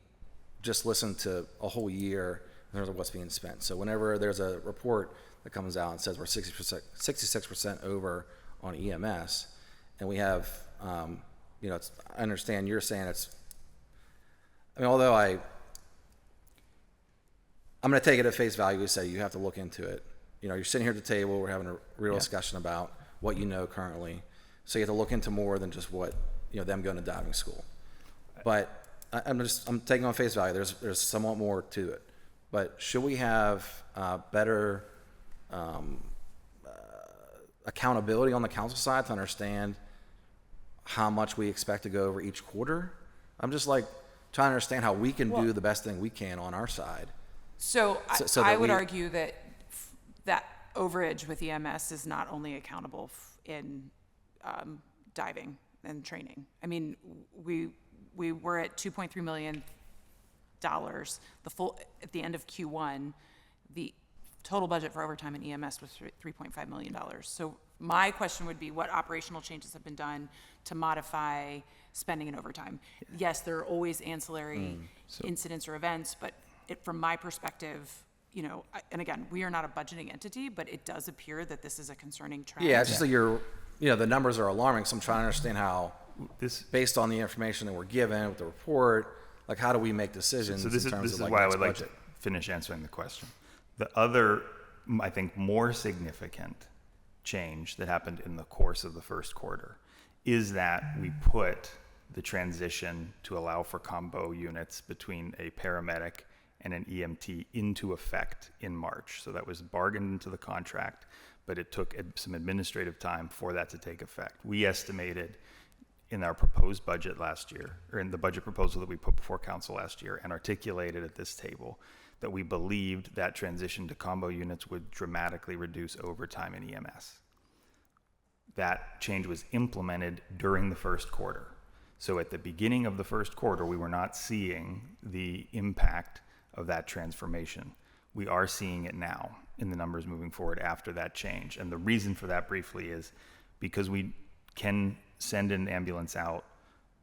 just listen to a whole year in terms of what's being spent. So whenever there's a report that comes out and says we're 66% over on EMS, and we have, I understand you're saying although I'm going to take it at face value and say you have to look into it. You're sitting here at the table, we're having a real discussion about what you know currently. So you have to look into more than just what, them going to diving school. But I'm taking on face value. There's somewhat more to it. But should we have better accountability on the council side to understand how much we expect to go over each quarter? I'm just trying to understand how we can do the best thing we can on our side. So So I that would we- argue that that overage with EMS is not only accountable in diving and training. I mean, we were at $2.3 million. At the end of Q1, the total budget for overtime in EMS was $3.5 million. So my question would be, what operational changes have been done to modify spending in overtime? Yes, there are always ancillary incidents or events, but from my perspective, and again, we are not a budgeting entity, but it does appear that this is a concerning trend. Yeah, it's just that the numbers are alarming, so I'm trying to understand how, based on the information that we're given with the report, how do we make decisions So this in terms is of why I next would like to budget? finish answering the question. The other, I think, more significant change that happened in the course of the first quarter is that we put the transition to allow for combo units between a paramedic and an EMT into effect in March. So that was bargained into the contract, but it took some administrative time for that to take effect. We estimated in our proposed budget last year, or in the budget proposal that we put before council last year and articulated at this table, that we believed that transition to combo units would dramatically reduce overtime in EMS. That change was implemented during the first quarter. So at the beginning of the first quarter, we were not seeing the impact of that transformation. We are seeing it now in the numbers moving forward after that change. And the reason for that briefly is because we can send an ambulance out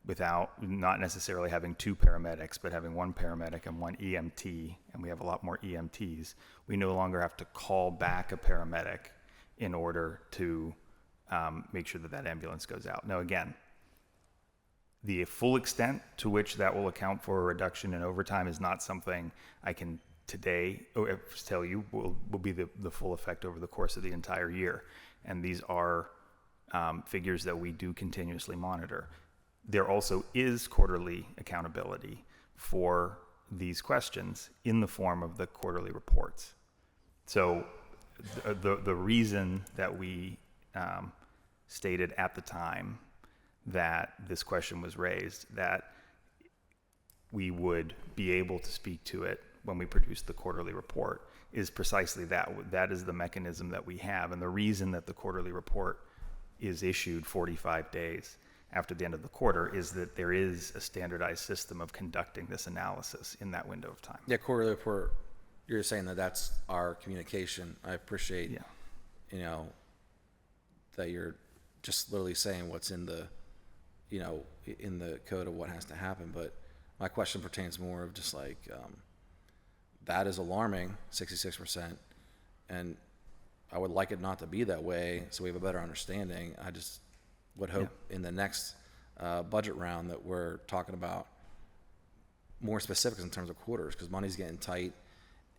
without not necessarily having two paramedics, but having one paramedic and one EMT, and we have a lot more EMTs. We no longer have to call back a paramedic in order to make sure that ambulance goes out. Now, again, the full extent to which that will account for a reduction in overtime is not something I can today tell you will be the full effect over the course of the entire year. And these are figures that we do continuously monitor. There also is quarterly accountability for these questions in the form of the quarterly reports. So the reason that we stated at the time that this question was raised, that we would be able to speak to it when we produce the quarterly report, is precisely that. That is the mechanism that we have. And the reason that the quarterly report is issued 45 days after the end of the quarter is that there is a standardized system of conducting this analysis in that window of time. Yeah, quarterly report, you're saying that that's our communication. I appreciate, that you're just literally saying what's in the, in the code of what has to happen. But my question pertains more of just that is alarming, 66%. And I would like it not to be that way so we have a better understanding. I just would hope in the next budget round that we're talking about more specifics in terms of quarters, because money's getting tight.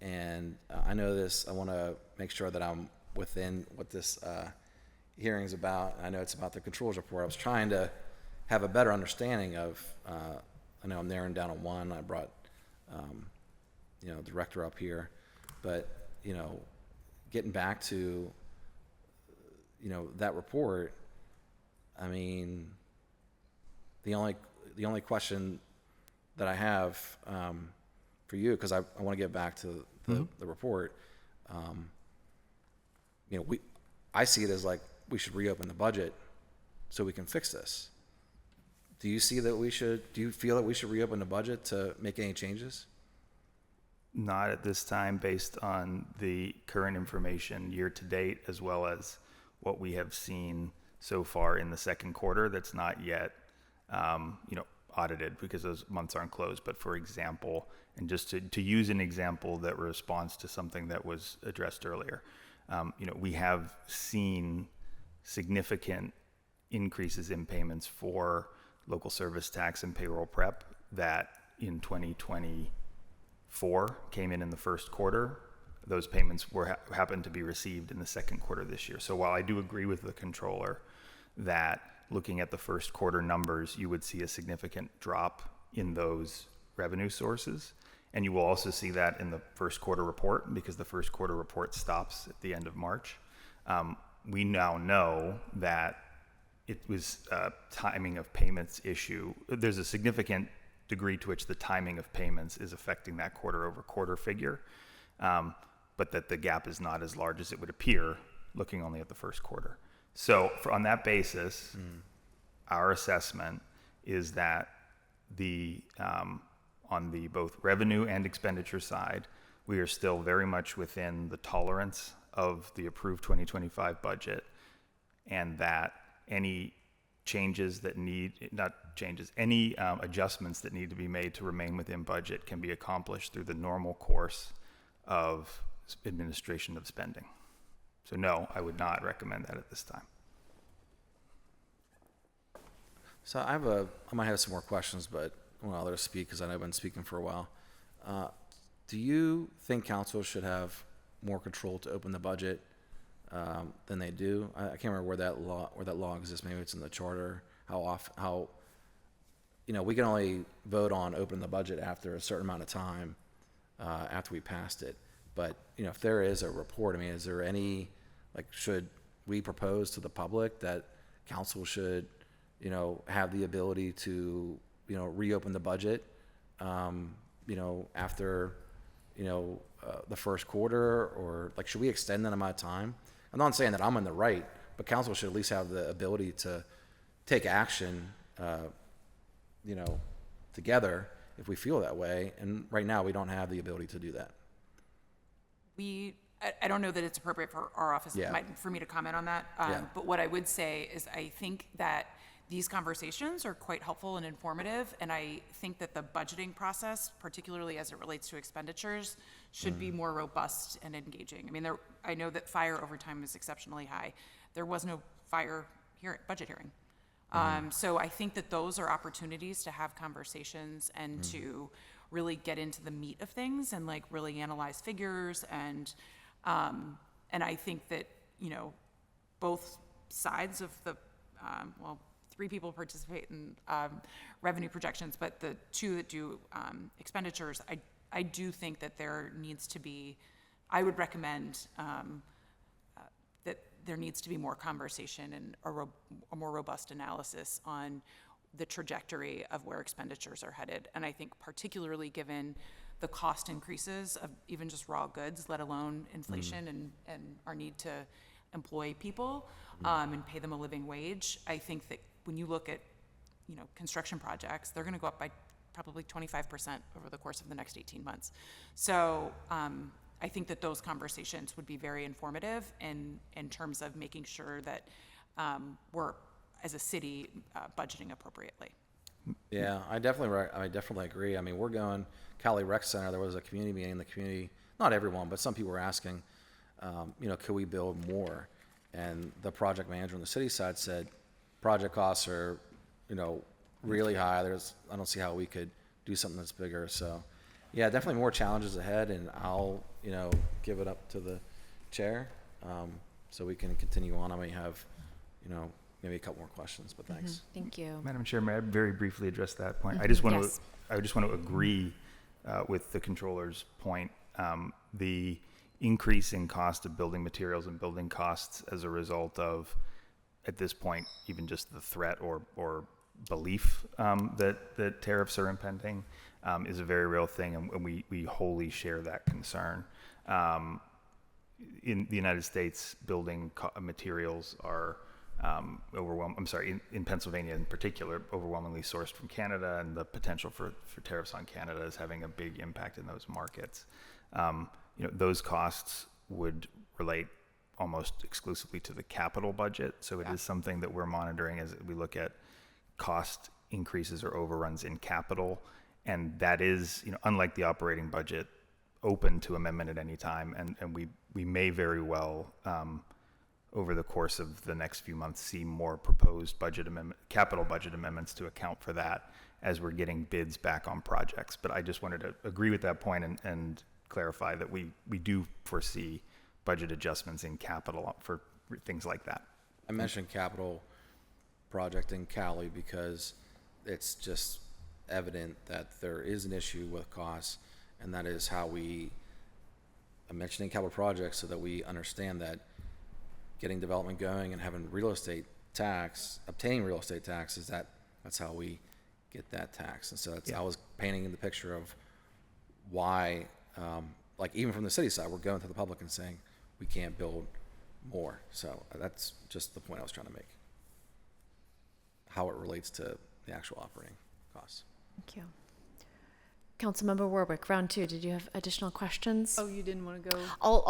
And I know this, I want to make sure that I'm within what this hearing is about. I know it's about the controls report. I was trying to have a better understanding of, I know I'm narrowing down on one. I brought, director up here, but, getting back to, that report, I mean, the only question that I have for you, because I want to get back to the report, I see it as like we should reopen the budget so we can fix this. Do you feel that we should reopen the budget to make any changes? Not at this time, based on the current information year to date, as well as what we have seen so far in the second quarter that's not yet, audited, because those months aren't closed. But for example, and just to use an example that responds to something that was addressed earlier, we have seen significant increases in payments for local service tax and payroll prep that in 2024 came in the first quarter. Those payments happened to be received in the second quarter this year. So while I do agree with the controller that looking at the first quarter numbers, you would see a significant drop in those revenue sources. And you will also see that in the first quarter report, because the first quarter report stops at the end of March. We now know that it was a timing of payments issue. There's a significant degree to which the timing of payments is affecting that quarter over quarter figure, but that the gap is not as large as it would appear looking only at the first quarter. So on that basis, our assessment is that on the both revenue and expenditure side, we are still very much within the tolerance of the approved 2025 budget, and that any adjustments that need to be made to remain within budget can be accomplished through the normal course of administration of spending. So no, I would not recommend that at this time. So I might have some more questions, but I want others to speak because I know I've been speaking for a while. Do you think council should have more control to open the budget than they do? I can't remember where that law exists. Maybe it's in the charter. We can only vote on opening the budget after a certain amount of time after we passed it. But if there is a report, is there any, should we propose to the public that council should have the ability to reopen the budget after the first quarter, or should we extend that amount of time? I'm not saying that I'm in the right, but council should at least have the ability to take action together if we feel that way, and right now we don't have the ability to do that. I don't know that it's appropriate for our office for me to comment on that, but what I would say is I think that these conversations are quite helpful and informative, and I think that the budgeting process, particularly as it relates to expenditures, should be more robust and engaging. I know that fire overtime is exceptionally high. There was no budget hearing. So I think that those are opportunities to have conversations and to really get into the meat of things and really analyze figures, and I think that both sides of the 3 people participate in revenue projections, but the 2 that do expenditures, I do think that there needs to be, I would recommend that there needs to be more conversation and a more robust analysis on the trajectory of where expenditures are headed. And I think particularly given the cost increases of even just raw goods, let alone inflation and our need to employ people and pay them a living wage, I think that when you look at construction projects, they're going to go up by probably 25% over the course of the next 18 months. So I think that those conversations would be very informative in terms of making sure that we're, as a city, budgeting appropriately. Yeah, I definitely agree. We're going Cali Rec Center. There was a community meeting in the community. Not everyone, but some people were asking, could we build more? And the project manager on the city side said, project costs are, really high. I don't see how we could do something that's bigger. So, yeah, definitely more challenges ahead, and I'll, give it up to the chair, so we can continue on. I may have, maybe a couple more questions, but thanks. Thank you. Madam Chair, may I very briefly address that point? I just want Yes. to agree with the controller's point. The increase in cost of building materials and building costs as a result of, at this point, even just the threat or belief that tariffs are impending is a very real thing, and we wholly share that concern. In the United States, building materials are in Pennsylvania in particular, overwhelmingly sourced from Canada, and the potential for tariffs on Canada is having a big impact in those markets. Those costs would relate almost exclusively to the capital budget, so it is something that we're monitoring as we look at cost increases or overruns in capital, and that is, unlike the operating budget, open to amendment at any time, and we may very well over the course of the next few months see more proposed capital budget amendments to account for that as we're getting bids back on projects. But I just wanted to agree with that point and clarify that we do foresee budget adjustments in capital for things like that. I mentioned capital project in Cali because it's just evident that there is an issue with costs, and that is how I'm mentioning capital projects so that we understand that getting development going and having obtaining real estate taxes, that's how we get that tax. And so I was painting in the picture of why, like even from the city side, we're going to the public and saying we can't build more. So that's just the point I was trying to make, how it relates to the actual operating costs. Thank you. Councilmember Warwick, round 2. Did you have additional questions? Oh, you didn't want to go? I'll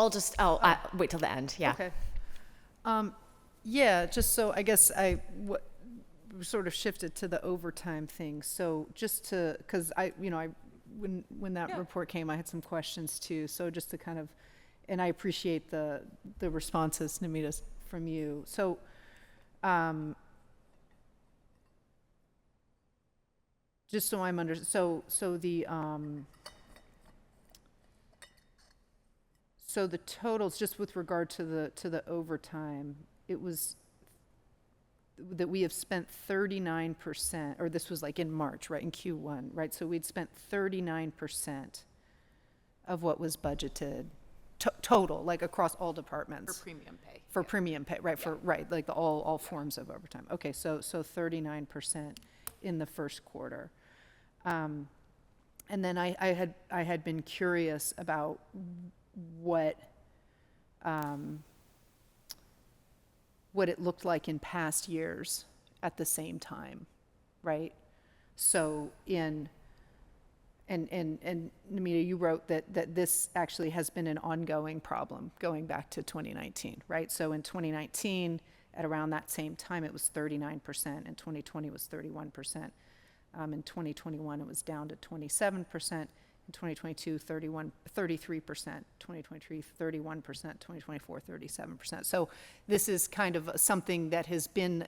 wait till the end. Yeah. Okay. Yeah, just so I guess sort of shifted to the overtime thing. So just to, because when that report came, I had some questions too. So just to kind of, and I appreciate the responses, Namita, from you. So, just so I'm so the totals, just with regard to the overtime, it was that we have spent 39%, or this was like in March, right, in Q1, right? So we'd spent 39% of what was budgeted total, like across all departments. For premium pay. For premium pay, right, like all forms of overtime. Okay, so 39% in the first quarter. And then I had been curious about what it looked like in past years at the same time, right? So and Namita, you wrote that this actually has been an ongoing problem going back to 2019, right? So in 2019, at around that same time, it was 39%, and 2020 was 31%. In 2021, it was down to 27%. In 2022, 33%, 2023, 31%, 2024, 37%. So this is kind of something that has been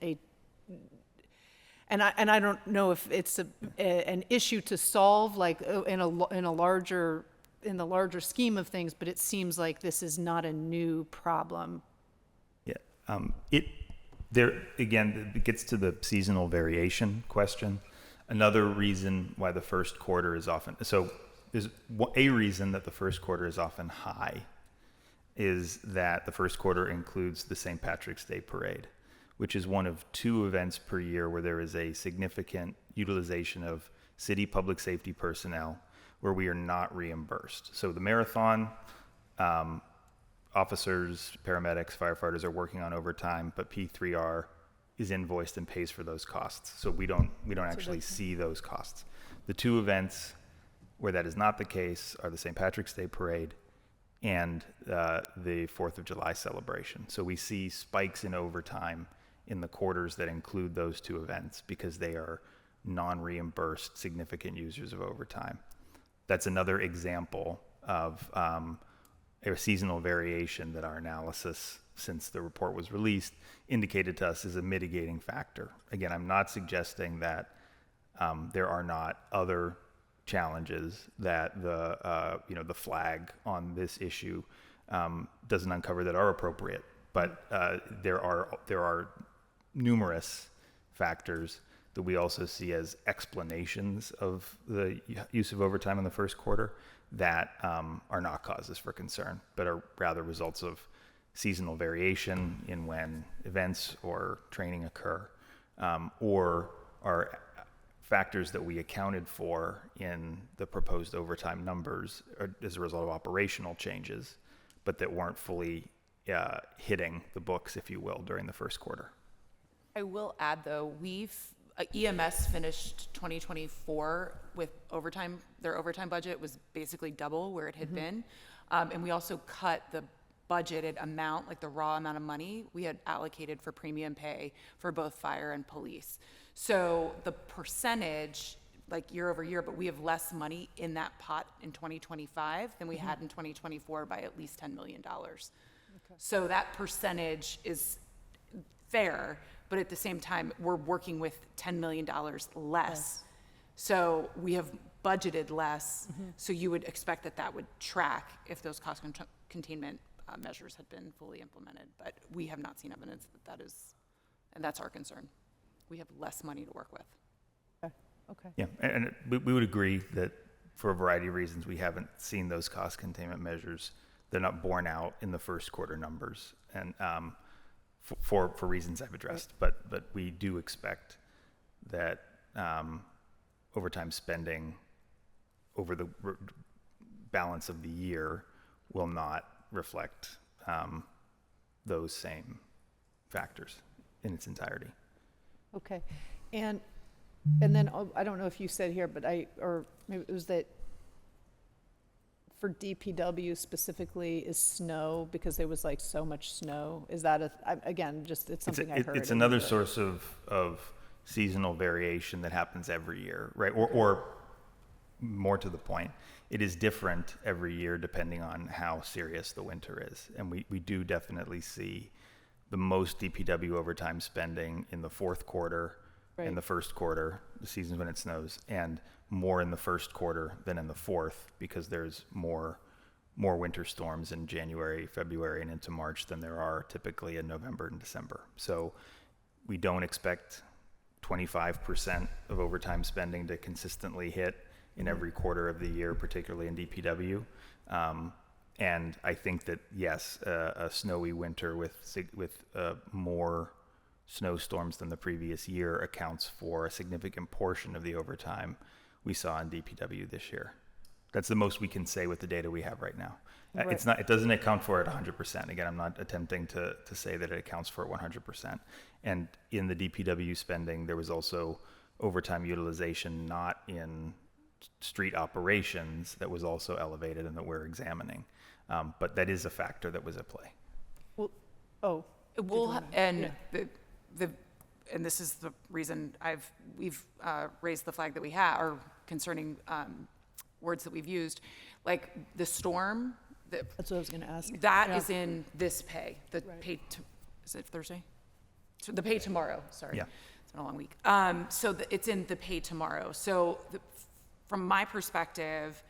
and I don't know if it's an issue to solve, like in the larger scheme of things, but it seems like this is not a new problem. Yeah, it gets to the seasonal variation question. Another reason why the first quarter is often a reason that the first quarter is often high is that the first quarter includes the St. Patrick's Day Parade, which is one of 2 events per year where there is a significant utilization of city public safety personnel where we are not reimbursed. So the marathon, officers, paramedics, firefighters are working on overtime, but P3R is invoiced and pays for those costs. So we don't actually see those costs. The 2 events where that is not the case are the St. Patrick's Day Parade and the 4th of July celebration. So we see spikes in overtime in the quarters that include those 2 events because they are non-reimbursed significant users of overtime. That's another example of a seasonal variation that our analysis, since the report was released, indicated to us as a mitigating factor. Again, I'm not suggesting that There are not other challenges that the flag on this issue doesn't uncover that are appropriate. But there are numerous factors that we also see as explanations of the use of overtime in the first quarter that are not causes for concern, but are rather results of seasonal variation in when events or training occur, or are factors that we accounted for in the proposed overtime numbers as a result of operational changes, but that weren't fully hitting the books, if you will, during the first quarter. I will add, though, EMS finished 2024 with overtime. Their overtime budget was basically double where it had been. And we also cut the budgeted amount, like the raw amount of money we had allocated for premium pay for both fire and police. So the percentage, like year over year, but we have less money in that pot in 2025 than we had in 2024 by at least $10 million. So that percentage is fair, but at the same time, we're working with $10 million less. So we have budgeted less, so you would expect that that would track if those cost containment measures had been fully implemented. But we have not seen evidence that that is, and that's our concern. We have less money to work with. Okay. Yeah, and we would agree that for a variety of reasons, we haven't seen those cost containment measures. They're not borne out in the first quarter numbers, and for reasons I've addressed. But we do expect that overtime spending over the balance of the year will not reflect those same factors in its entirety. Okay. And then I don't know if you said here, but or maybe it was that for DPW specifically is snow, because there was like so much snow. Is that again, just it's something I heard. It's another source of seasonal variation that happens every year, right? Or more to the point, it is different every year depending on how serious the winter is. And we do definitely see the most DPW overtime spending in the fourth quarter, in the first quarter, the seasons when it snows, and more in the first quarter than in the fourth, because there's more winter storms in January, February, and into March than there are typically in November and December. So we don't expect 25% of overtime spending to consistently hit in every quarter of the year, particularly in DPW. And I think that, yes, a snowy winter with more snowstorms than the previous year accounts for a significant portion of the overtime we saw in DPW this year. That's the most we can say with the data we have right now. Right. It doesn't account for it 100%. Again, I'm not attempting to say that it accounts for it 100%. And in the DPW spending, there was also overtime utilization not in street operations that was also elevated and that we're examining. But that is a factor that was at play. Well, and this is the reason we've raised the flag that we have, or concerning words that we've used, like the storm. That's what I was going to ask. That is in this pay. Pay is it Thursday? So the pay tomorrow. Sorry, it's been a long week. So it's in the pay tomorrow. So from my perspective,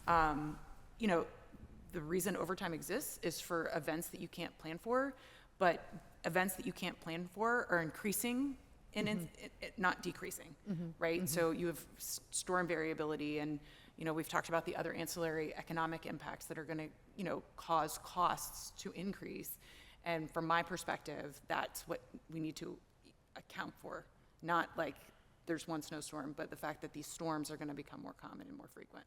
the reason overtime exists is for events that you can't plan for, but events that you can't plan for are increasing and not decreasing, right? So you have storm variability, and we've talked about the other ancillary economic impacts that are going to cause costs to increase. And from my perspective, that's what we need to account for, not like there's one snowstorm, but the fact that these storms are going to become more common and more frequent.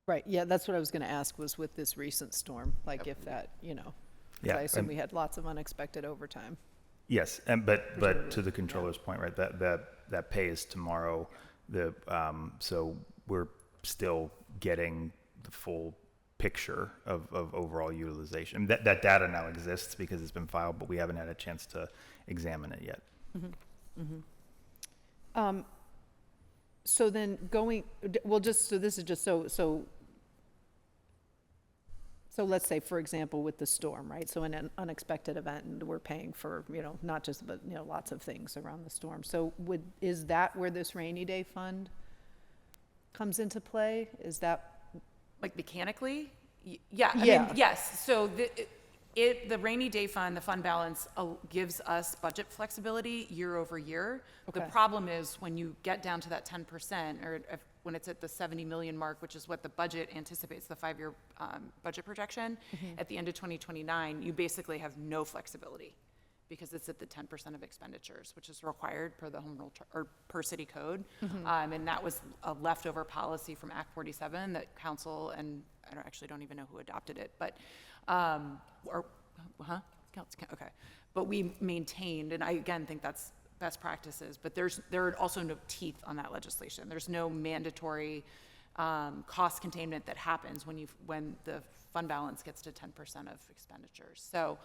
Right. Yeah, that's what I was going to ask, was with this recent storm, like if that, I assume we had lots of unexpected overtime. Yes, but to the controller's point, right? That pay is tomorrow. So we're still getting the full picture of overall utilization. That data now exists because it's been filed, but we haven't had a chance to examine it yet. So then this is just so So let's say, for example, with the storm, right? So in an unexpected event, and we're paying for, not just, but, lots of things around the storm. So is that where this rainy day fund comes into play? Is that? Like mechanically? Yeah, I Yeah. mean, yes. So the rainy day fund, the fund balance gives us budget flexibility year over year. The Okay. problem is when you get down to that 10%, or when it's at the 70 million mark, which is what the budget anticipates, the 5-year budget projection, at the end of 2029, you basically have no flexibility because it's at the 10% of expenditures, which is required per the home rule or per city code. And that was a leftover policy from Act 47 that council, and I don't even know who adopted it, but okay. But we maintained, and I again think that's best practices, but there are also no teeth on that legislation. There's no mandatory cost containment that happens when the fund balance gets to 10% of expenditures. So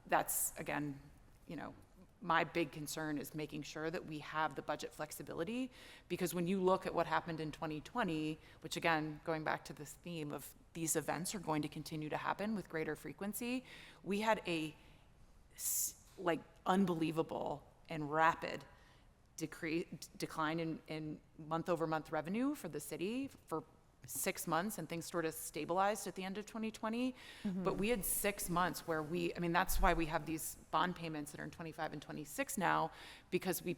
that's, again, my big concern is making sure that we have the budget flexibility, because when you look at what happened in 2020, which again, going back to this theme of these events are going to continue to happen with greater frequency, we had a unbelievable and rapid decline in month-over-month revenue for the city for 6 months, and things sort of stabilized at the end of 2020. But we had 6 months where that's why we have these bond payments that are in 25 and 26 now, because we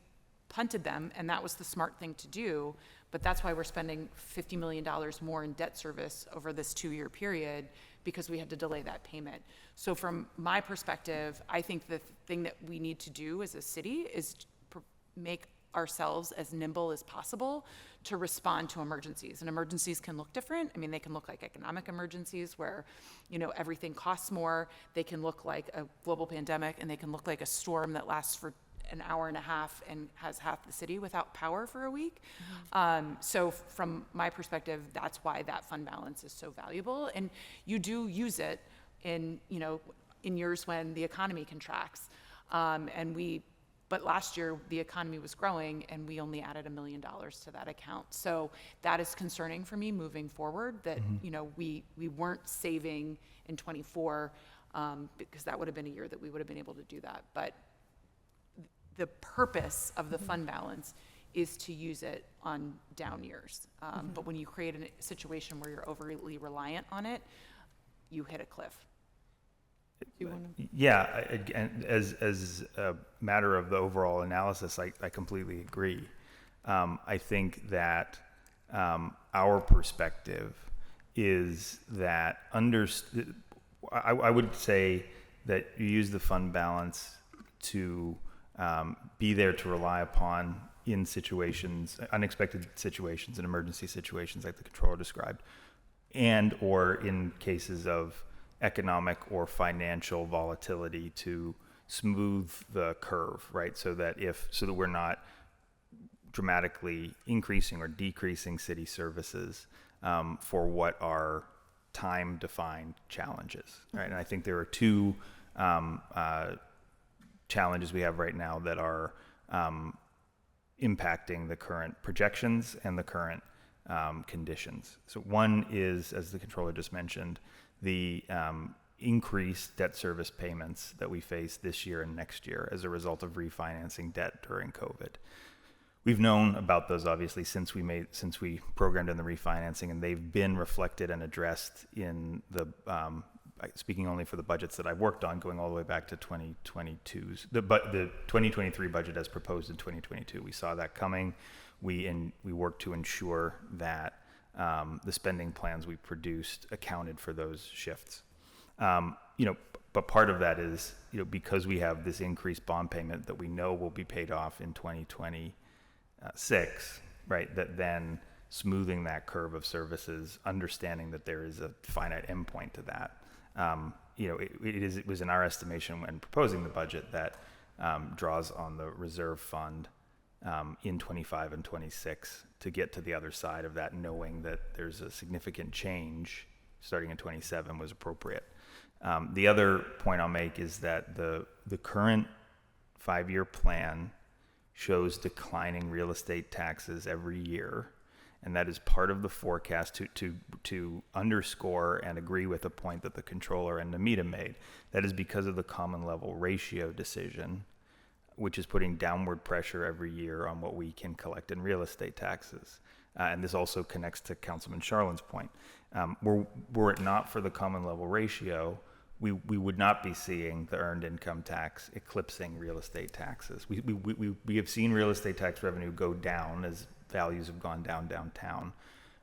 punted them, and that was the smart thing to do. But that's why we're spending $50 million more in debt service over this 2-year period, because we had to delay that payment. So from my perspective, I think the thing that we need to do as a city is make ourselves as nimble as possible to respond to emergencies. And emergencies can look different. I mean, they can look like economic emergencies where, everything costs more. They can look like a global pandemic, and they can look like a storm that lasts for an hour and a half and has half the city without power for a week. So from my perspective, that's why that fund balance is so valuable. And you do use it in years when the economy contracts. But last year the economy was growing, and we only added $1 million to that account. So that is concerning for me moving forward, that we weren't saving in 24, because that would have been a year that we would have been able to do that. But the purpose of the fund balance is to use it on down years. But when you create a situation where you're overly reliant on it, you hit a cliff. Yeah, again, as a matter of the overall analysis, I completely agree. I think that our perspective is that I would say that you use the fund balance to be there to rely upon in situations, unexpected situations and emergency situations like the controller described, and or in cases of economic or financial volatility to smooth the curve, right? So that we're not dramatically increasing or decreasing city services for what are time-defined challenges, right? And I think there are two challenges we have right now that are impacting the current projections and the current conditions. So one is, as the controller just mentioned, the increased debt service payments that we face this year and next year as a result of refinancing debt during COVID. We've known about those obviously since we programmed in the refinancing, and they've been reflected and addressed in the speaking only for the budgets that I've worked on, going all the way back to 2022's the 2023 budget as proposed in 2022. We saw that coming. We worked to ensure that the spending plans we produced accounted for those shifts. But part of that is, because we have this increased bond payment that we know will be paid off in 2026, right? That then smoothing that curve of services, understanding that there is a finite endpoint to that. It was in our estimation when proposing the budget that draws on the reserve fund in 25 and 26 to get to the other side of that, knowing that there's a significant change starting in 27 was appropriate. The other point I'll make is that the current 5-year plan shows declining real estate taxes every year, and that is part of the forecast to underscore and agree with a point that the controller and Namita made. That is because of the common level ratio decision, which is putting downward pressure every year on what we can collect in real estate taxes. And this also connects to Councilman Charlin's point. Were it not for the common level ratio, we would not be seeing the earned income tax eclipsing real estate taxes. We have seen real estate tax revenue go down as values have gone down downtown.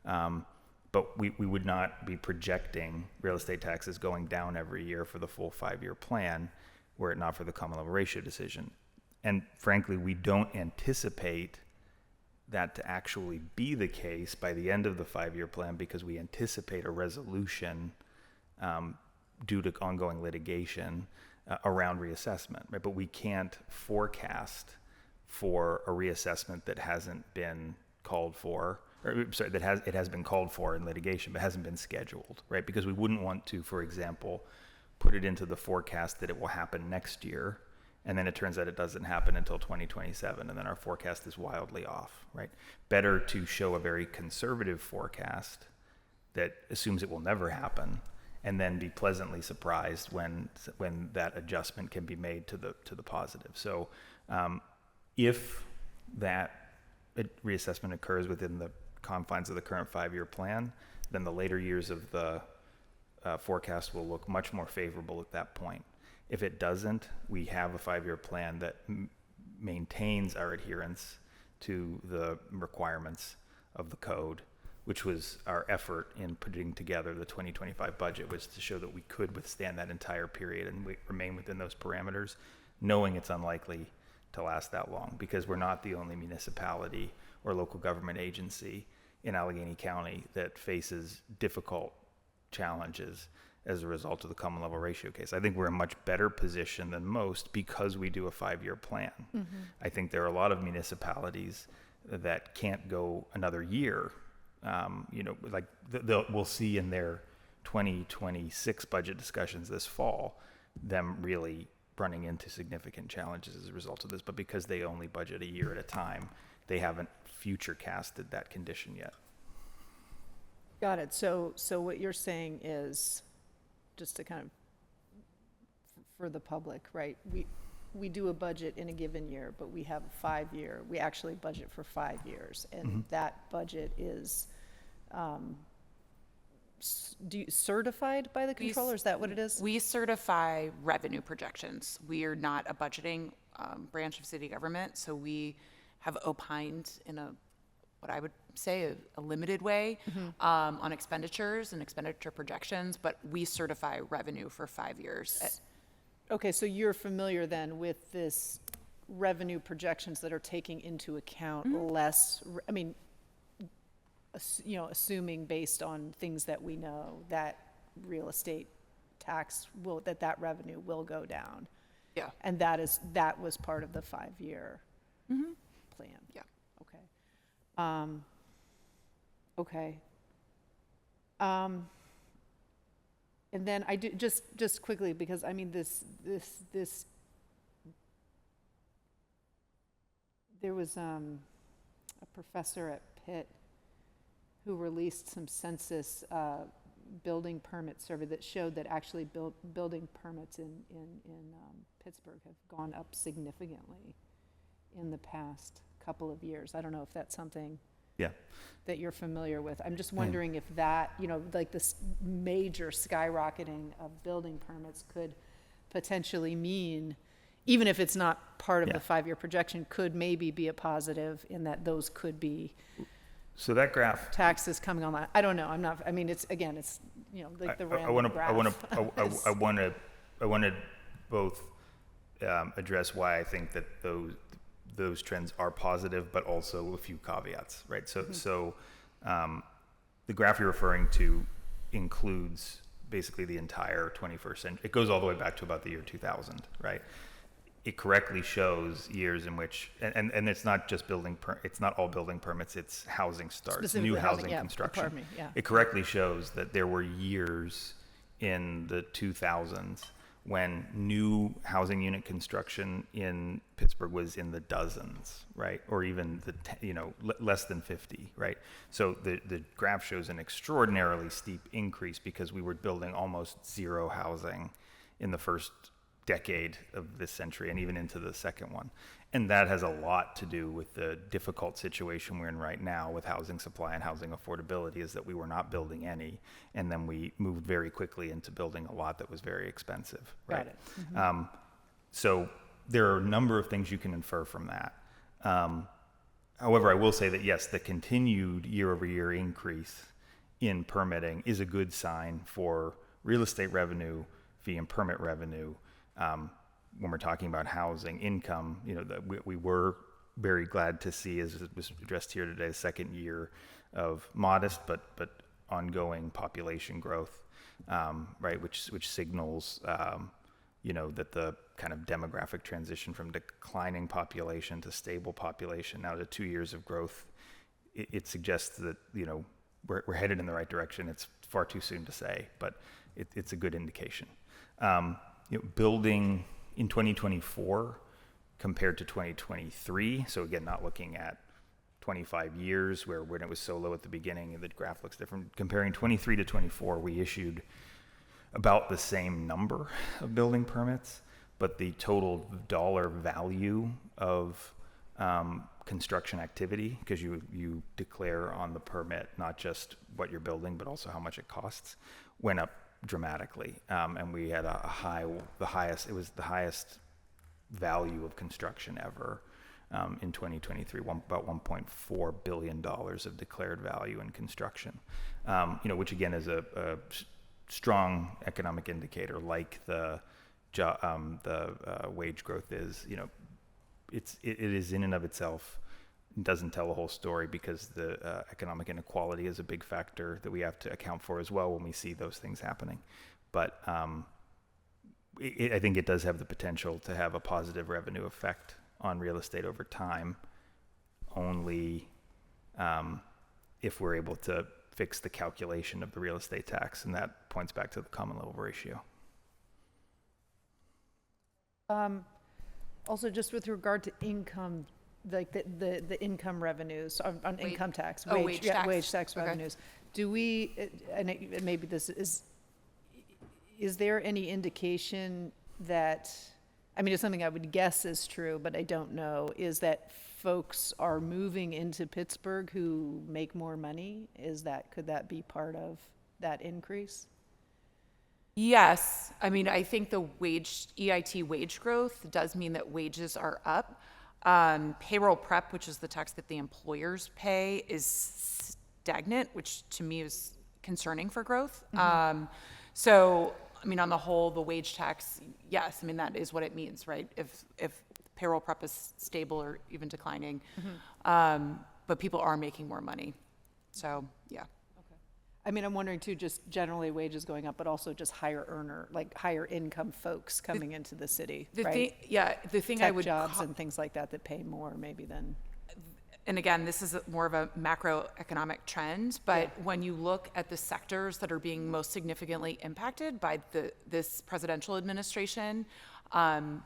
But we would not be projecting real estate taxes going down every year for the full 5-year plan were it not for the common level ratio decision. And frankly, we don't anticipate that to actually be the case by the end of the 5-year plan because we anticipate a resolution due to ongoing litigation around reassessment, right? But we can't forecast for a reassessment that hasn't been called for, or sorry, it has been called for in litigation, but hasn't been scheduled, right? Because we wouldn't want to, for example, put it into the forecast that it will happen next year, and then it turns out it doesn't happen until 2027, and then our forecast is wildly off, right? Better to show a very conservative forecast that assumes it will never happen, and then be pleasantly surprised when that adjustment can be made to the positive. So if that reassessment occurs within the confines of the current 5-year plan, then the later years of the forecast will look much more favorable at that point. If it doesn't, we have a 5-year plan that maintains our adherence to the requirements of the code, which was our effort in putting together the 2025 budget, was to show that we could withstand that entire period and we remain within those parameters, knowing it's unlikely to last that long, because we're not the only municipality or local government agency in Allegheny County that faces difficult challenges as a result of the common level ratio case. I think we're in a much better position than most because we do a 5-year plan. Mm-hmm. I think there are a lot of municipalities that can't go another year. Like we'll see in their 2026 budget discussions this fall, them really running into significant challenges as a result of this. But because they only budget a year at a time, they haven't future casted that condition yet. Got it. So what you're saying is, just to kind of, for the public, right? We do a budget in a given year, but we have a 5-year, we actually budget for 5 years. And mm-hmm. that budget is certified by the controller? Is that what it is? We certify revenue projections. We are not a budgeting branch of city government, so we have opined in what I would say a limited way mm-hmm. On expenditures and expenditure projections, but we certify revenue for 5 years. Okay, so you're familiar then with this revenue projections that are taking into account mm-hmm. less, I mean, assuming based on things that we know that real estate tax that revenue will go down. Yeah. And that was part of the 5-year mm-hmm. plan. Yeah. Okay. Okay. And then I do just quickly, because I mean this there was a professor at Pitt who released some census building permit survey that showed that actually building permits in Pittsburgh have gone up significantly in the past couple of years. I don't know if that's something that you're familiar with. I'm just wondering if that, like this major skyrocketing of building permits could potentially mean, even if it's not part of the 5-year projection, could maybe be a positive in that those could be so that graph taxes coming online. I don't know. I'm not. I mean, it's like the random graph. I want to both address why I think that those trends are positive, but also a few caveats, right? So, mm-hmm. The graph you're referring to includes basically the entire 21st century. It goes all the way back to about the year 2000, right? It correctly shows years in which, and it's not just it's not all building permits, it's housing starts, new housing construction. Yeah. It correctly shows that there were years in the 2000s when new housing unit construction in Pittsburgh was in the dozens, right? Or even less than 50, right? So the graph shows an extraordinarily steep increase because we were building almost zero housing in the first decade of this century and even into the second one. And that has a lot to do with the difficult situation we're in right now with housing supply and housing affordability, is that we were not building any, and then we moved very quickly into building a lot that was very expensive, right? Got it. So there are a number of things you can infer from that. However, I will say that yes, the continued year-over-year increase in permitting is a good sign for real estate revenue, fee and permit revenue. When we're talking about housing income, we were very glad to see, as it was addressed here today, the second year of modest but ongoing population growth, right? Which signals, that the kind of demographic transition from declining population to stable population now to 2 years of growth, it suggests that we're headed in the right direction. It's far too soon to say, but it's a good indication. Building in 2024 compared to 2023. So again, not looking at 25 years when it was so low at the beginning, the graph looks different. Comparing 23 to 24, we issued about the same number of building permits, but the total dollar value of construction activity, because you declare on the permit not just what you're building, but also how much it costs, went up dramatically, and we had the highest value of construction ever in 2023, about $1.4 billion of declared value in construction, which again is a strong economic indicator, like the wage growth is. It is in and of itself doesn't tell the whole story, because the economic inequality is a big factor that we have to account for as well when we see those things happening. But I think it does have the potential to have a positive revenue effect on real estate over time, only if we're able to fix the calculation of the real estate tax, and that points back to the common level ratio. Also, just with regard to income, like the income revenues on income tax, wage tax. wage tax Okay. revenues. Do we, maybe this is there any indication that, it's something I would guess is true, but I don't know, is that folks are moving into Pittsburgh who make more money? Could that be part of that increase? Yes. I think the EIT wage growth does mean that wages are up. Payroll prep, which is the tax that the employers pay, is stagnant, which to me is concerning for growth. So, on the whole, the wage tax, yes, that is what it means, right? If payroll prep is stable or even declining, but people are making more money. So, yeah. I'm wondering too, just generally wages going up, but also just higher income folks coming into the city, right? The thing Tech I would jobs and things like that pay more maybe than. And again, this is more of a macroeconomic trend, but when you look at the sectors that are being most significantly impacted by this presidential administration, our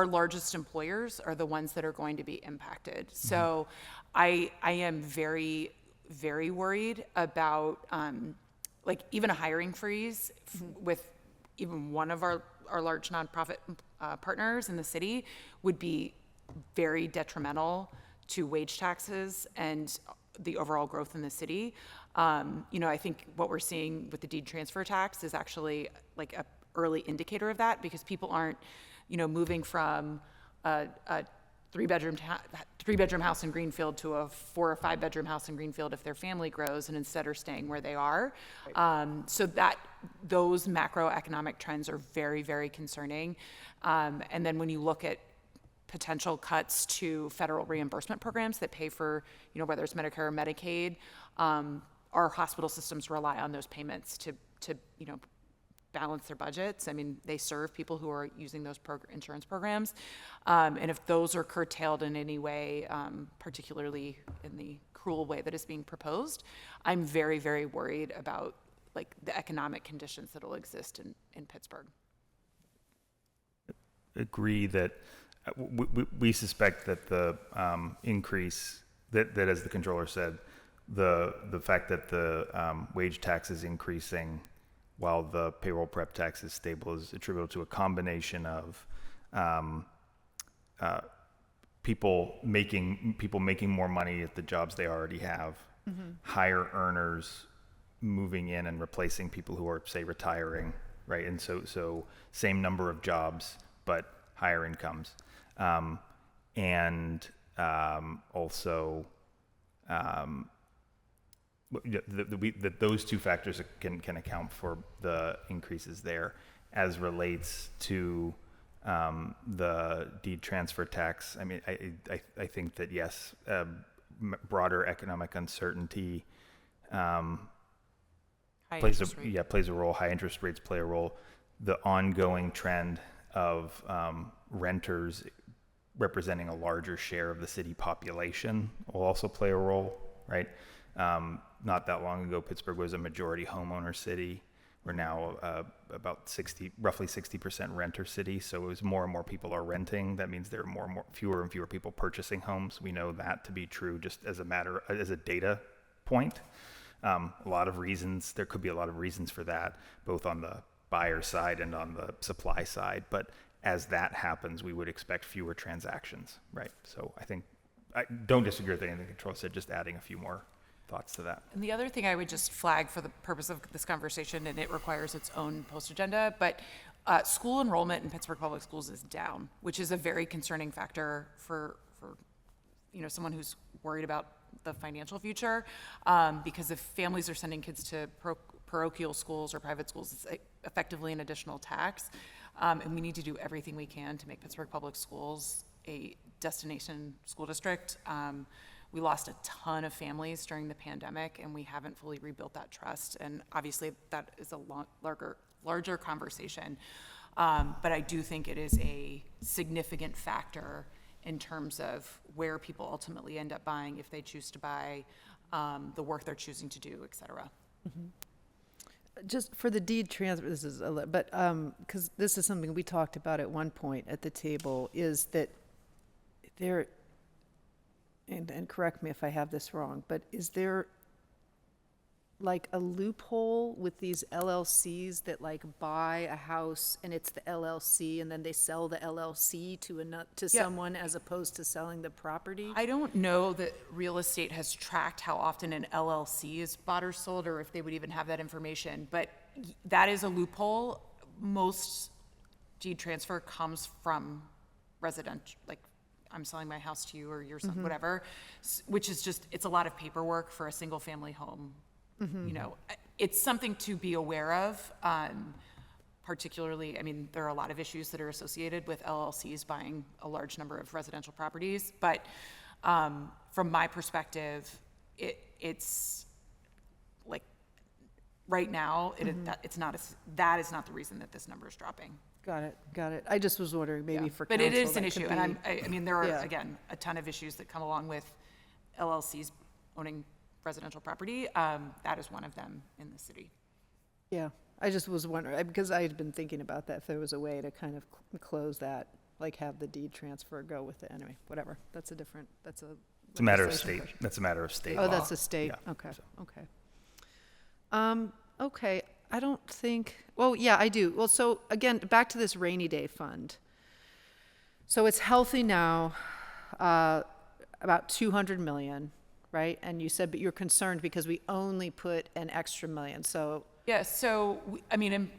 largest employers are the ones that are going to be impacted. So I am very, very worried about even a hiring freeze with even one of our large nonprofit partners in the city would be very detrimental to wage taxes and the overall growth in the city. I think what we're seeing with the deed transfer tax is actually like a early indicator of that, because people aren't, moving from a three-bedroom house in Greenfield to a 4 or 5 bedroom house in Greenfield if their family grows, and instead are staying where they are. So that those macroeconomic trends are very, very concerning. And then when you look at potential cuts to federal reimbursement programs that pay for, whether it's Medicare or Medicaid, our hospital systems rely on those payments to balance their budgets. They serve people who are using those insurance programs. And if those are curtailed in any way, particularly in the cruel way that is being proposed, I'm very, very worried about like the economic conditions that will exist in Pittsburgh. Agree that we suspect that the increase that as the controller said, the fact that the wage tax is increasing while the payroll prep tax is stable is attributable to a combination of people making more money at the jobs they already have, higher earners moving in and replacing people who are, say, retiring, right? And so same number of jobs, but higher incomes. Also, that those two factors can account for the increases there. As relates to the deed transfer tax, I mean, I think that yes, broader economic uncertainty plays a role. High interest rates play a role. The ongoing trend of renters representing a larger share of the city population will also play a role, right? Not that long ago, Pittsburgh was a majority homeowner city. We're now about roughly 60% renter city. So as more and more people are renting, that means there are fewer and fewer people purchasing homes. We know that to be true just as a data point. A lot of reasons, there could be a lot of reasons for that, both on the buyer side and on the supply side. But as that happens, we would expect fewer transactions, right? So I don't disagree with anything the controller said, just adding a few more thoughts to that. And the other thing I would just flag for the purpose of this conversation, and it requires its own post agenda, but school enrollment in Pittsburgh Public Schools is down, which is a very concerning factor for someone who's worried about the financial future, because if families are sending kids to parochial schools or private schools, it's effectively an additional tax, and we need to do everything we can to make Pittsburgh Public Schools a destination school district. We lost a ton of families during the pandemic, and we haven't fully rebuilt that trust. And obviously, that is a larger conversation. But I do think it is a significant factor in terms of where people ultimately end up buying, if they choose to buy, the work they're choosing to do, et cetera. Just for the deed transfer, this is because this is something we talked about at one point at the table, is that there, and correct me if I have this wrong, but is there like a loophole with these LLCs that like buy a house and it's the LLC and then they sell the LLC to someone as opposed to selling the property? I don't know that real estate has tracked how often an LLC is bought or sold, or if they would even have that information, but that is a loophole. Most deed transfer comes from residential, like I'm selling my house to you or your son, whatever, which is just, it's a lot of paperwork for a single family home. It's something to be aware of. Particularly, I mean, there are a lot of issues that are associated with LLCs buying a large number of residential properties, but from my perspective, it's like right now, that is not the reason that this number is dropping. Got it. I just was wondering maybe for but council it is an that issue, could and be- I mean, there are, Yeah. again, a ton of issues that come along with LLCs owning residential property. That is one of them in the city. Yeah, I just was wondering, because I had been thinking about that, if there was a way to kind of close that, like have the deed transfer go with it. Anyway, whatever, that's a matter of legislation state. question. That's a matter of state Oh, law. that's a state, Yeah, okay, so. okay. Okay, I don't think, well, yeah, I do. Well, so again, back to this rainy day fund. So it's healthy now, about 200 million, right? And you said, but you're concerned because we only put an extra million, so. Yeah, so, I mean,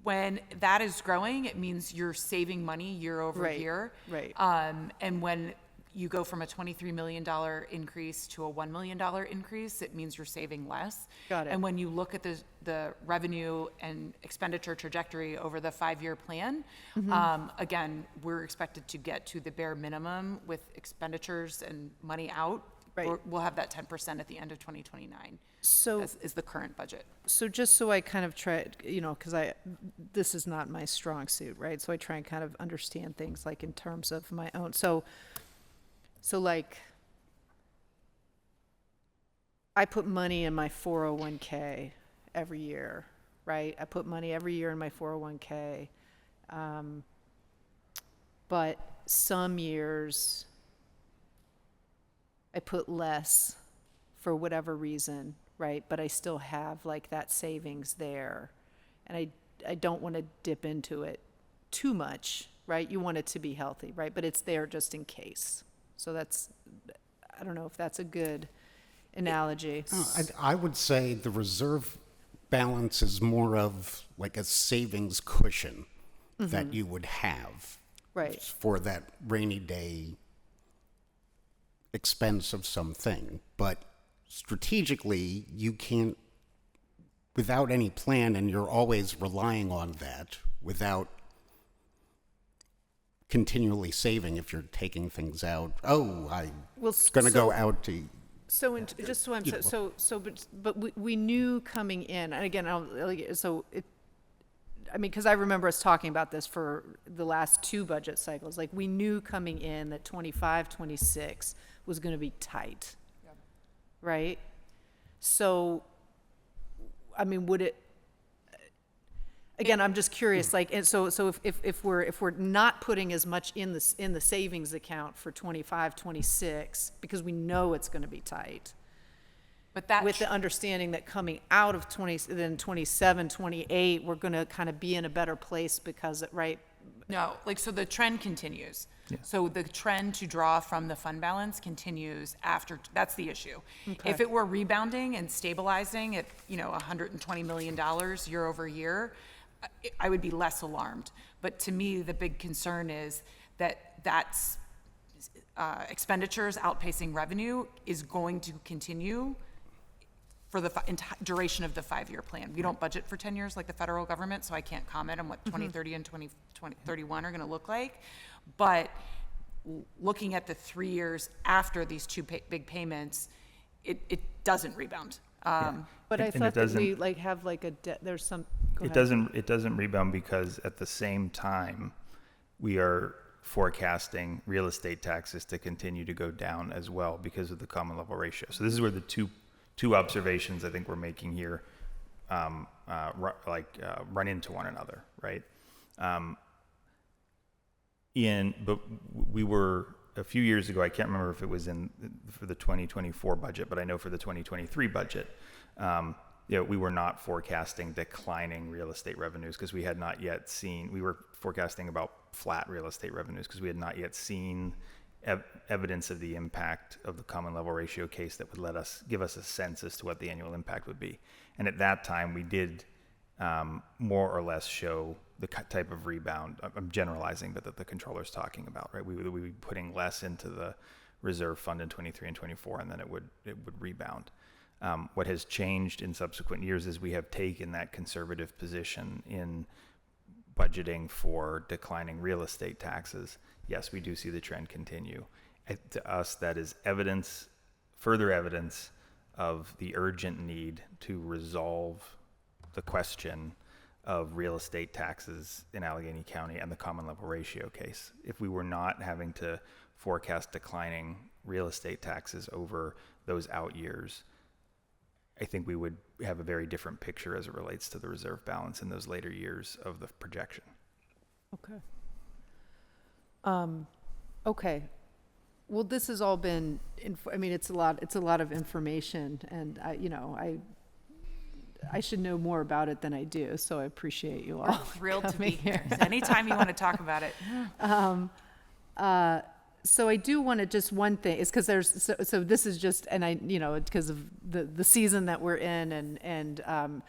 when that is growing, it means you're saving money year over Right, year. right. And when you go from a $23 million increase to a $1 million increase, it means you're saving less. Got it. And when you look at the revenue and expenditure trajectory over the 5-year plan, again, we're expected to get to the bare minimum with expenditures and money out. Right. We'll have that 10% at the end of 2029. So, Is the current budget. so just so I kind of try, because this is not my strong suit, right? So I try and kind of understand things like in terms of my own, so like, I put money in my 401k, every year, right? I put money every year in my 401k. But some years I put less for whatever reason, right? But I still have like that savings there. And I don't want to dip into it too much, right? You want it to be healthy, right? But it's there just in case. So that's, I don't know if that's a good analogy. I would say the reserve balance is more of like a savings cushion that you would have Right. for that rainy day expense of something. But strategically, you can't, without any plan, and you're always relying on that without continually saving if you're taking things out. Oh, I'm Well, going to go so- out to So, just so I'm, but we knew coming in, and again, because I remember us talking about this for the last 2 budget cycles, like we knew coming in that 25, 26 was going to be tight, right? So, I mean, would it, again, I'm just curious, like, and so if we're not putting as much in the savings account for 25, 26, because we know it's going to be tight, But that with the understanding that coming out of 27, 28, we're going to kind of be in a better place because, right? No, like, so the trend continues. So the trend to draw from the fund balance continues after, that's the issue. If it were rebounding and stabilizing at, $120 million year over year, I would be less alarmed. But to me, the big concern is that's expenditures outpacing revenue is going to continue for the duration of the 5-year plan. We don't budget for 10 years like the federal government, so I can't comment on what 2030 and 2031 are going to look like. But looking at the 3 years after these 2 big payments, it doesn't rebound. But I And it thought that we doesn't- have like there's some, go It ahead. doesn't rebound because at the same time, we are forecasting real estate taxes to continue to go down as well because of the common level ratio. So this is where the two observations I think we're making here run into one another, right? But we were a few years ago, I can't remember if it was for the 2024 budget, but I know for the 2023 budget, we were not forecasting declining real estate revenues because we had not yet seen, we were forecasting about flat real estate revenues because we had not yet seen evidence of the impact of the common level ratio case that would give us a sense as to what the annual impact would be. And at that time, we did more or less show the type of rebound, I'm generalizing, but that the controller's talking about, right? We would be putting less into the reserve fund in 23 and 24, and then it would rebound. What has changed in subsequent years is we have taken that conservative position in budgeting for declining real estate taxes. Yes, we do see the trend continue. To us, that is further evidence of the urgent need to resolve the question of real estate taxes in Allegheny County and the common level ratio case. If we were not having to forecast declining real estate taxes over those out years, I think we would have a very different picture as it relates to the reserve balance in those later years of the projection. Okay. Okay. Well, this has all been, it's a lot of information, and I should know more about it than I do, so I appreciate you all. Thrilled to be coming here. Anytime you want to talk about it. So I do want to just one thing, is because so this is just, and I, because of the season that we're in, and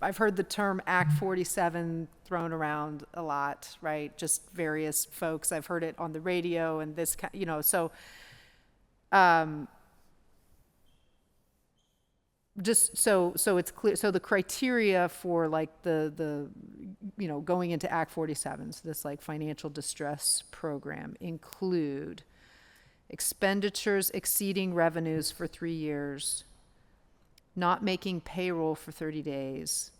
I've heard the term Act 47 thrown around a lot, right? Just various folks. I've heard it on the radio and this, so just so it's clear. So the criteria for like the going into Act 47, so this like financial distress program, include expenditures exceeding revenues for 3 years, not making payroll for 30 days,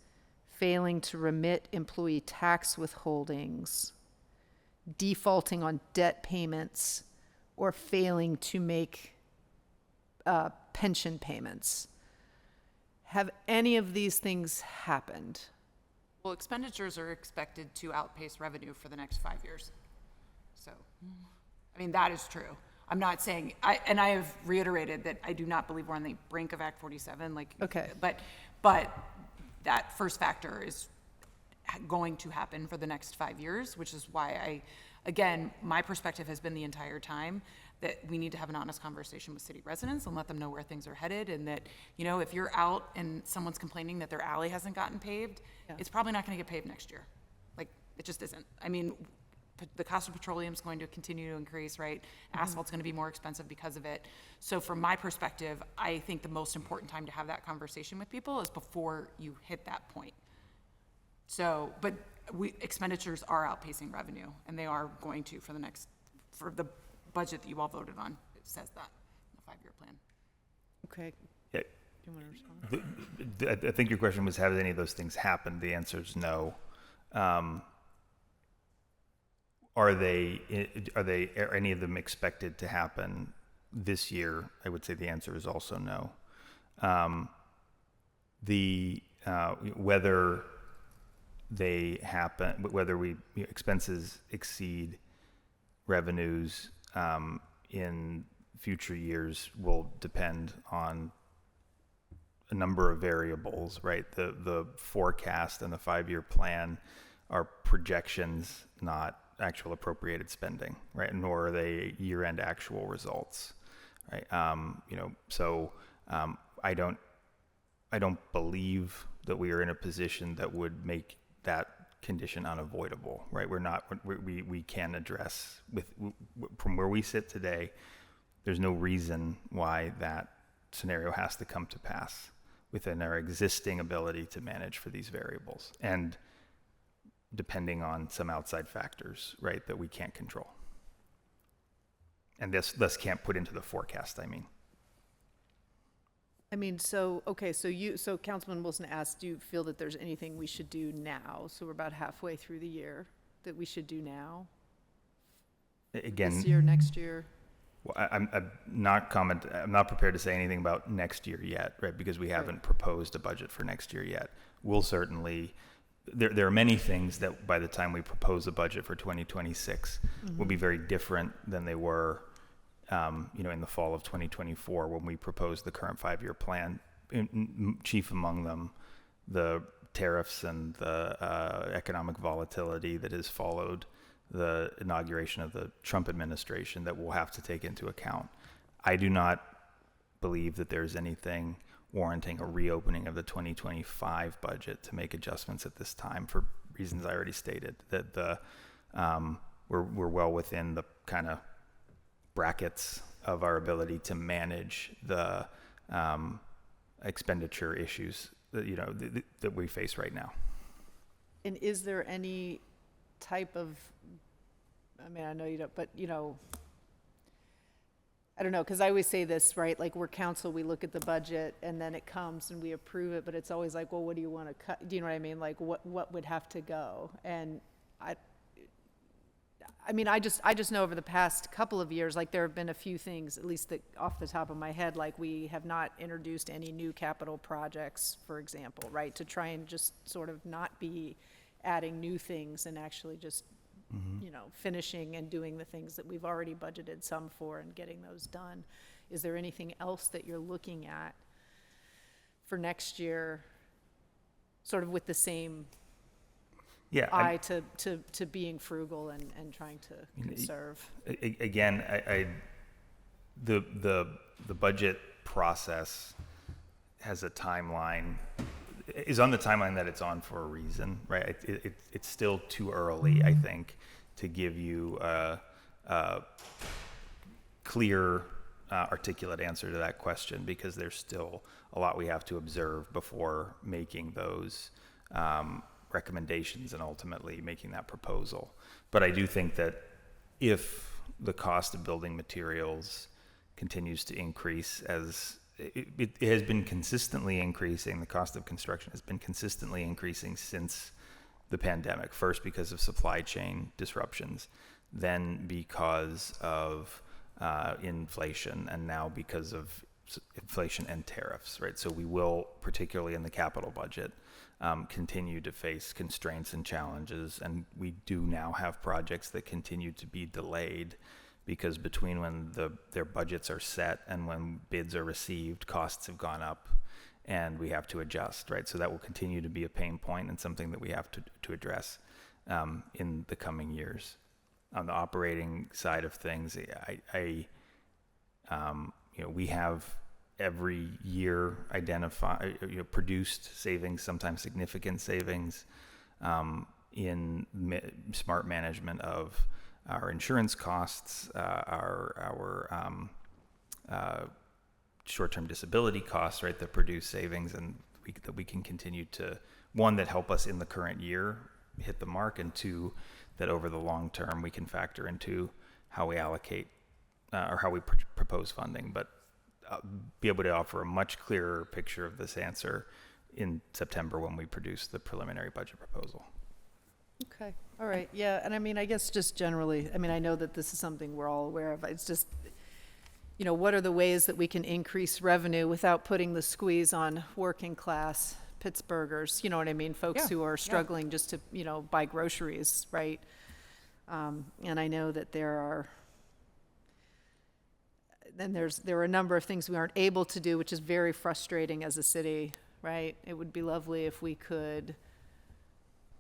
failing to remit employee tax withholdings, defaulting on debt payments, or failing to make pension payments. Have any of these things happened? Well, expenditures are expected to outpace revenue for the next 5 years. So, I mean, that is true. I'm not saying, I have reiterated that I do not believe we're on the brink of Act 47, like, Okay. but that first factor is going to happen for the next 5 years, which is why again, my perspective has been the entire time that we need to have an honest conversation with city residents and let them know where things are headed, and that, you know, if you're out and someone's complaining that their alley hasn't gotten paved, it's probably not gonna get paved next year. Like, it just isn't. I mean, the cost of petroleum is going to continue to increase, right? Asphalt's going to be more expensive because of it. So from my perspective, I think the most important time to have that conversation with people is before you hit that point. So, but expenditures are outpacing revenue, and they are going to for the budget that you all voted on. It says that in the 5-year plan. Okay. Yeah. Do you want to respond? I think your question was, have any of those things happened? The answer is no. Are any of them expected to happen this year? I would say the answer is also no. Whether they happen, whether expenses exceed revenues in future years will depend on a number of variables, right? The forecast and the 5-year plan are projections, not actual appropriated spending, right? Nor are they year-end actual results, right? I don't believe that we are in a position that would make that condition unavoidable, right? We can address from where we sit today. There's no reason why that scenario has to come to pass within our existing ability to manage for these variables, and depending on some outside factors, right, that we can't control. And thus can't put into the forecast, I mean. So Councilman Wilson asked, do you feel that there's anything we should do now? So we're about halfway through the year that we should do now? Again, This year, next year? Well, I'm not prepared to say anything about next year yet, right? Because we haven't proposed a budget for next year yet. We'll certainly, there are many things that by the time we propose a budget for 2026 will be very different than they were, in the fall of 2024 when we proposed the current 5-year plan. Chief among them, the tariffs and the economic volatility that has followed the inauguration of the Trump administration that we'll have to take into account. I do not believe that there's anything warranting a reopening of the 2025 budget to make adjustments at this time for reasons I already stated. That we're well within the kind of brackets of our ability to manage the expenditure issues that we face right now. And is there any type of, I know you don't, but I don't know, because I always say this, right? Like, we're council, we look at the budget and then it comes and we approve it, but it's always like, well, what do you want to cut? Do you know what I mean? Like, what would have to go? And I just know over the past couple of years, like, there have been a few things, at least that off the top of my head, like, we have not introduced any new capital projects, for example, right? To try and just sort of not be adding new things and actually just, finishing and doing the things that we've already budgeted some for and getting those done. Is there anything else that you're looking at for next year, sort of with the same eye to being frugal and trying to conserve? Again, the budget process has a timeline, is on the timeline that it's on for a reason, right? It's still too early, I think, to give you a clear, articulate answer to that question, because there's still a lot we have to observe before making those recommendations and ultimately making that proposal. But I do think that if the cost of building materials continues to increase, as it has been consistently increasing, the cost of construction has been consistently increasing since the pandemic, first because of supply chain disruptions, then because of inflation, and now because of inflation and tariffs, right? So we will, particularly in the capital budget, continue to face constraints and challenges. And we do now have projects that continue to be delayed because between when their budgets are set and when bids are received, costs have gone up and we have to adjust, right? So that will continue to be a pain point and something that we have to address in the coming years. On the operating side of things, we have every year produced savings, sometimes significant savings, in smart management of our insurance costs, our short-term disability costs, right, that produce savings, and that we can continue to, one, that help us in the current year hit the mark, and two, that over the long term we can factor into how we allocate or how we propose funding, but be able to offer a much clearer picture of this answer in September when we produce the preliminary budget proposal. Okay, all right, yeah, and I mean, I guess just generally, I mean, I know that this is something we're all aware of. It's just, what are the ways that we can increase revenue without putting the squeeze on working class Pittsburghers, you know what I mean? Folks who are struggling just to, buy groceries, right? And I know that there are a number of things we aren't able to do, which is very frustrating as a city, right? It would be lovely if we could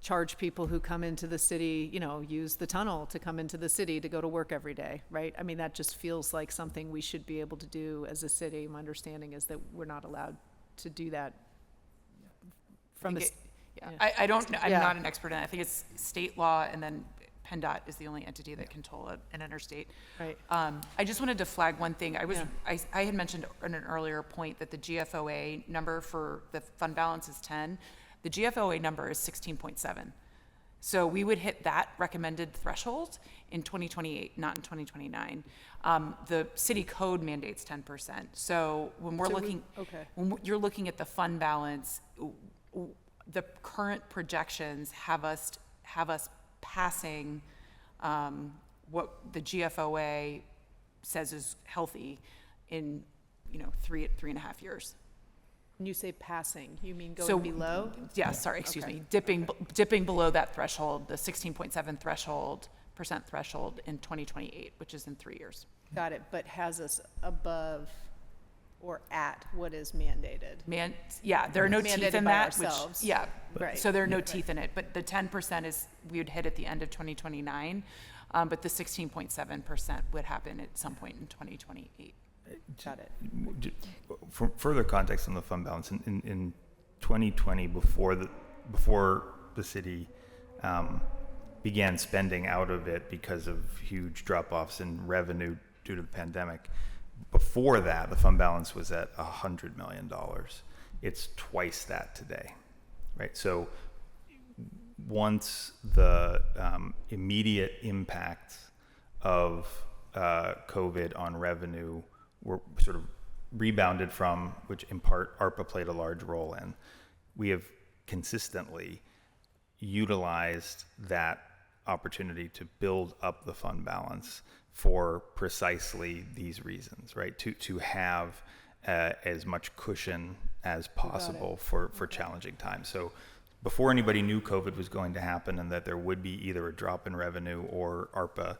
charge people who come into the city, use the tunnel to come into the city to go to work every day, right? I mean, that just feels like something we should be able to do as a city. My understanding is that we're not allowed to do that from the. I don't know. I'm not an expert in it. I think it's state law, and then PennDOT is the only entity that can toll an interstate. Right. I just wanted to flag one thing. I had mentioned in an earlier point that the GFOA number for the fund balance is 10. The GFOA number is 16.7. So we would hit that recommended threshold in 2028, not in 2029. The city code mandates 10%. So when when you're looking at the fund balance, the current projections have us passing what the GFOA says is healthy in 3.5 years. When you say passing, you mean going below? Yeah, sorry, excuse me. Dipping below that threshold, the 16.7% threshold in 2028, which is in 3 years. Got it, but has us above or at what is mandated? There are no teeth in by that. ourselves. Right. So there are no teeth in it, but the 10% is, we would hit at the end of 2029, but the 16.7% would happen at some point in 2028. Got it. For further context on the fund balance, in 2020, before the city began spending out of it because of huge drop-offs in revenue due to the pandemic, before that, the fund balance was at $100 million. It's twice that today, right? So once the immediate impact of COVID on revenue were sort of rebounded from, which in part ARPA played a large role in, we have consistently utilized that opportunity to build up the fund balance for precisely these reasons, right? To have as much cushion as possible for challenging times. So before anybody knew COVID was going to happen and that there would be either a drop in revenue or ARPA,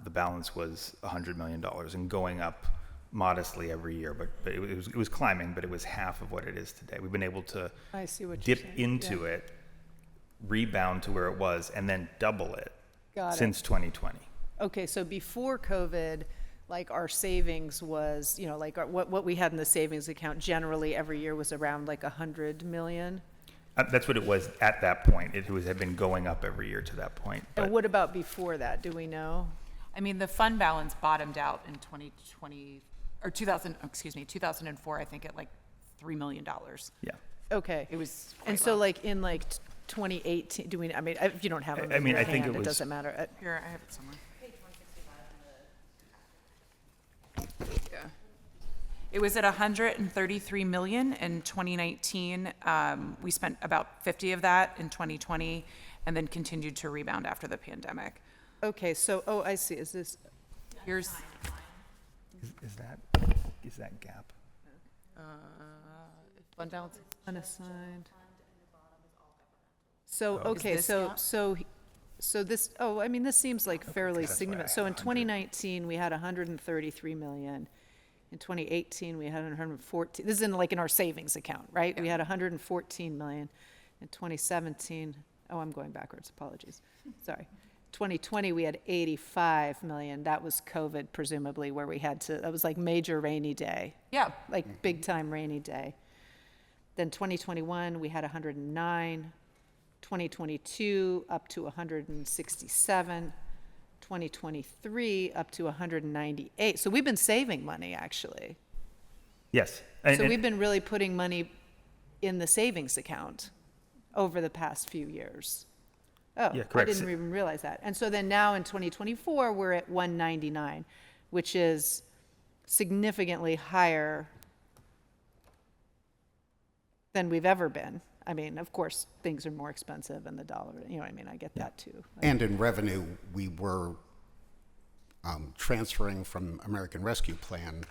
the balance was $100 million and going up modestly every year, but it was climbing, but it was half of what it is today. We've been able to dip into it, rebound to where it was, and then double it since 2020. Okay, so before COVID, like our savings was, what we had in the savings account generally every year was around like 100 million. That's what it was at that point. It had been going up every year to that point. And what about before that? Do we know? I mean, the fund balance bottomed out in 2004, I think, at like $3 million. Yeah. Okay. It was and so like in like 2018, do we, I mean, if you don't have them in your hand, it doesn't matter. Here, I have it somewhere. Page 165 Yeah. It was at 133 million in 2019. We spent about 50 of that in 2020 and then continued to rebound after the pandemic. Okay, so, I see. Is this? Here's, Is that gap? Fund balance. Unassigned. So, Is okay, this so, gap? so this, oh, I mean, this seems like fairly significant. So in 2019, we had 133 million. In 2018, we had 114, this is in our savings account, right? We had 114 million. In 2017, oh, I'm going backwards, apologies, sorry. 2020, we had 85 million. That was COVID presumably, where we had to, that was like major rainy day, Yeah. like big time rainy day. Then 2021, we had 109. 2022, up to 167. 2023, up to 198. So we've been saving money, actually. Yes. So we've been really putting money in the savings account over the past few years. Oh, Yeah, I correct. didn't even realize that. And so then now in 2024, we're at 199, which is significantly higher than we've ever been. I mean, of course, things are more expensive and the dollar, you know what I mean? I get that too. And in revenue, we were transferring from American Rescue Plan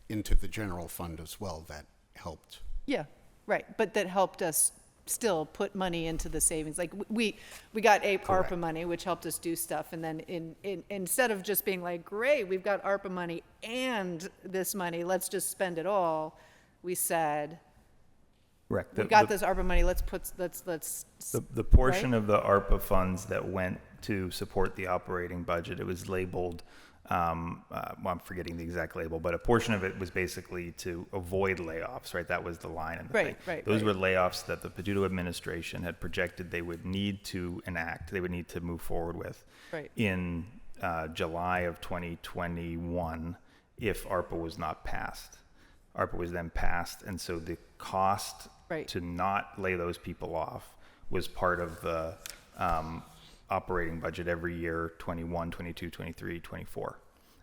into the general fund as well. That helped. Yeah, right. But that helped us still put money into the savings. Like we got ARPA money, which helped us do stuff. And then instead of just being like, great, we've got ARPA money and this money, let's just spend it all. We said, Correct. we got this ARPA money, let's The portion of the ARPA funds that went to support the operating budget, it was labeled, well, I'm forgetting the exact label, but a portion of it was basically to avoid layoffs, right? That was the line in the thing. Right. Those were layoffs that the Peduto administration had projected they would need to enact, they would need to move forward with Right. in July of 2021 if ARPA was not passed. ARPA was then passed, and so the cost Right. to not lay those people off was part of the operating budget every year, 21, 22, 23, 24.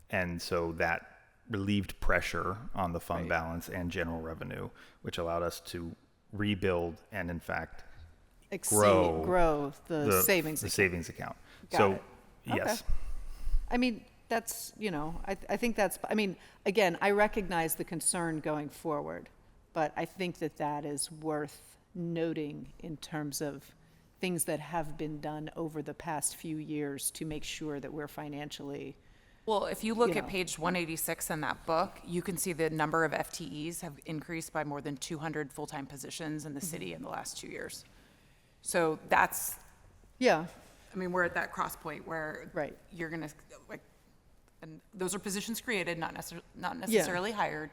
And so that relieved pressure on the fund Right. balance and general revenue, which allowed us to rebuild and in fact grow the savings the account. savings account. Got So, it. yes. I mean, that's, I think that's, I mean, again, I recognize the concern going forward, but I think that is worth noting in terms of things that have been done over the past few years to make sure that we're financially, Well, if you look You at know. page 186 in that book, you can see the number of FTEs have increased by more than 200 full-time positions in the city in the last 2 years. So that's, yeah, I mean, we're at that cross point where Right. you're gonna, like, and those are positions created, not necessarily hired,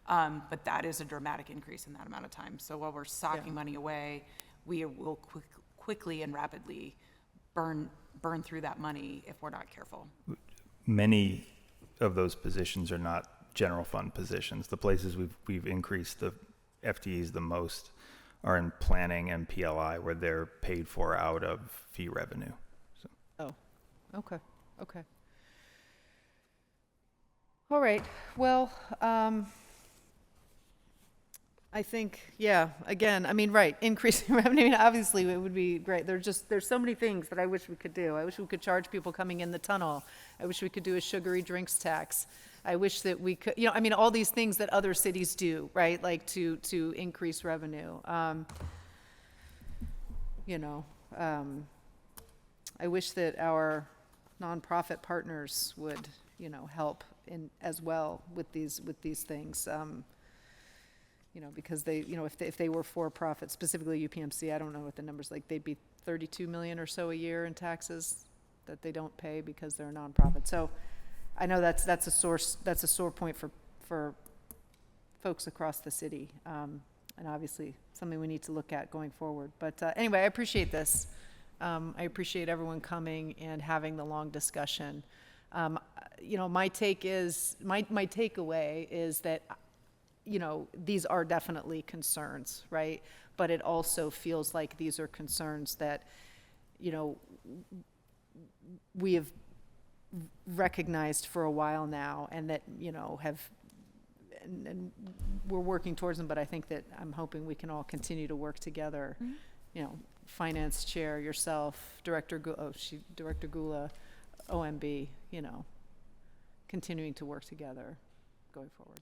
but that is a dramatic increase in that amount of time. So while we're socking money away, we will quickly and rapidly burn through that money if we're not careful. Many of those positions are not general fund positions. The places we've increased the FTEs the most are in planning and PLI, where they're paid for out of fee revenue. So, oh, okay. All right, well, I think, yeah, again, I mean, right, increasing revenue, I mean, obviously, it would be great. There's so many things that I wish we could do. I wish we could charge people coming in the tunnel. I wish we could do a sugary drinks tax. I wish that we could, I mean, all these things that other cities do, right, like to increase revenue. I wish that our nonprofit partners would, help in as well with these things. Because they, if they were for profit, specifically UPMC, I don't know what the numbers like, they'd be 32 million or so a year in taxes that they don't pay because they're a nonprofit. So I know that's a sore point for folks across the city, and obviously something we need to look at going forward. But anyway, I appreciate this. I appreciate everyone coming and having the long discussion. My takeaway is that, these are definitely concerns, right? But it also feels like these are concerns that, we have recognized for a while now and that, and we're working towards them, but I think that I'm hoping we can all continue to work together. Finance chair, yourself, Director Gula, OMB, continuing to work together going forward.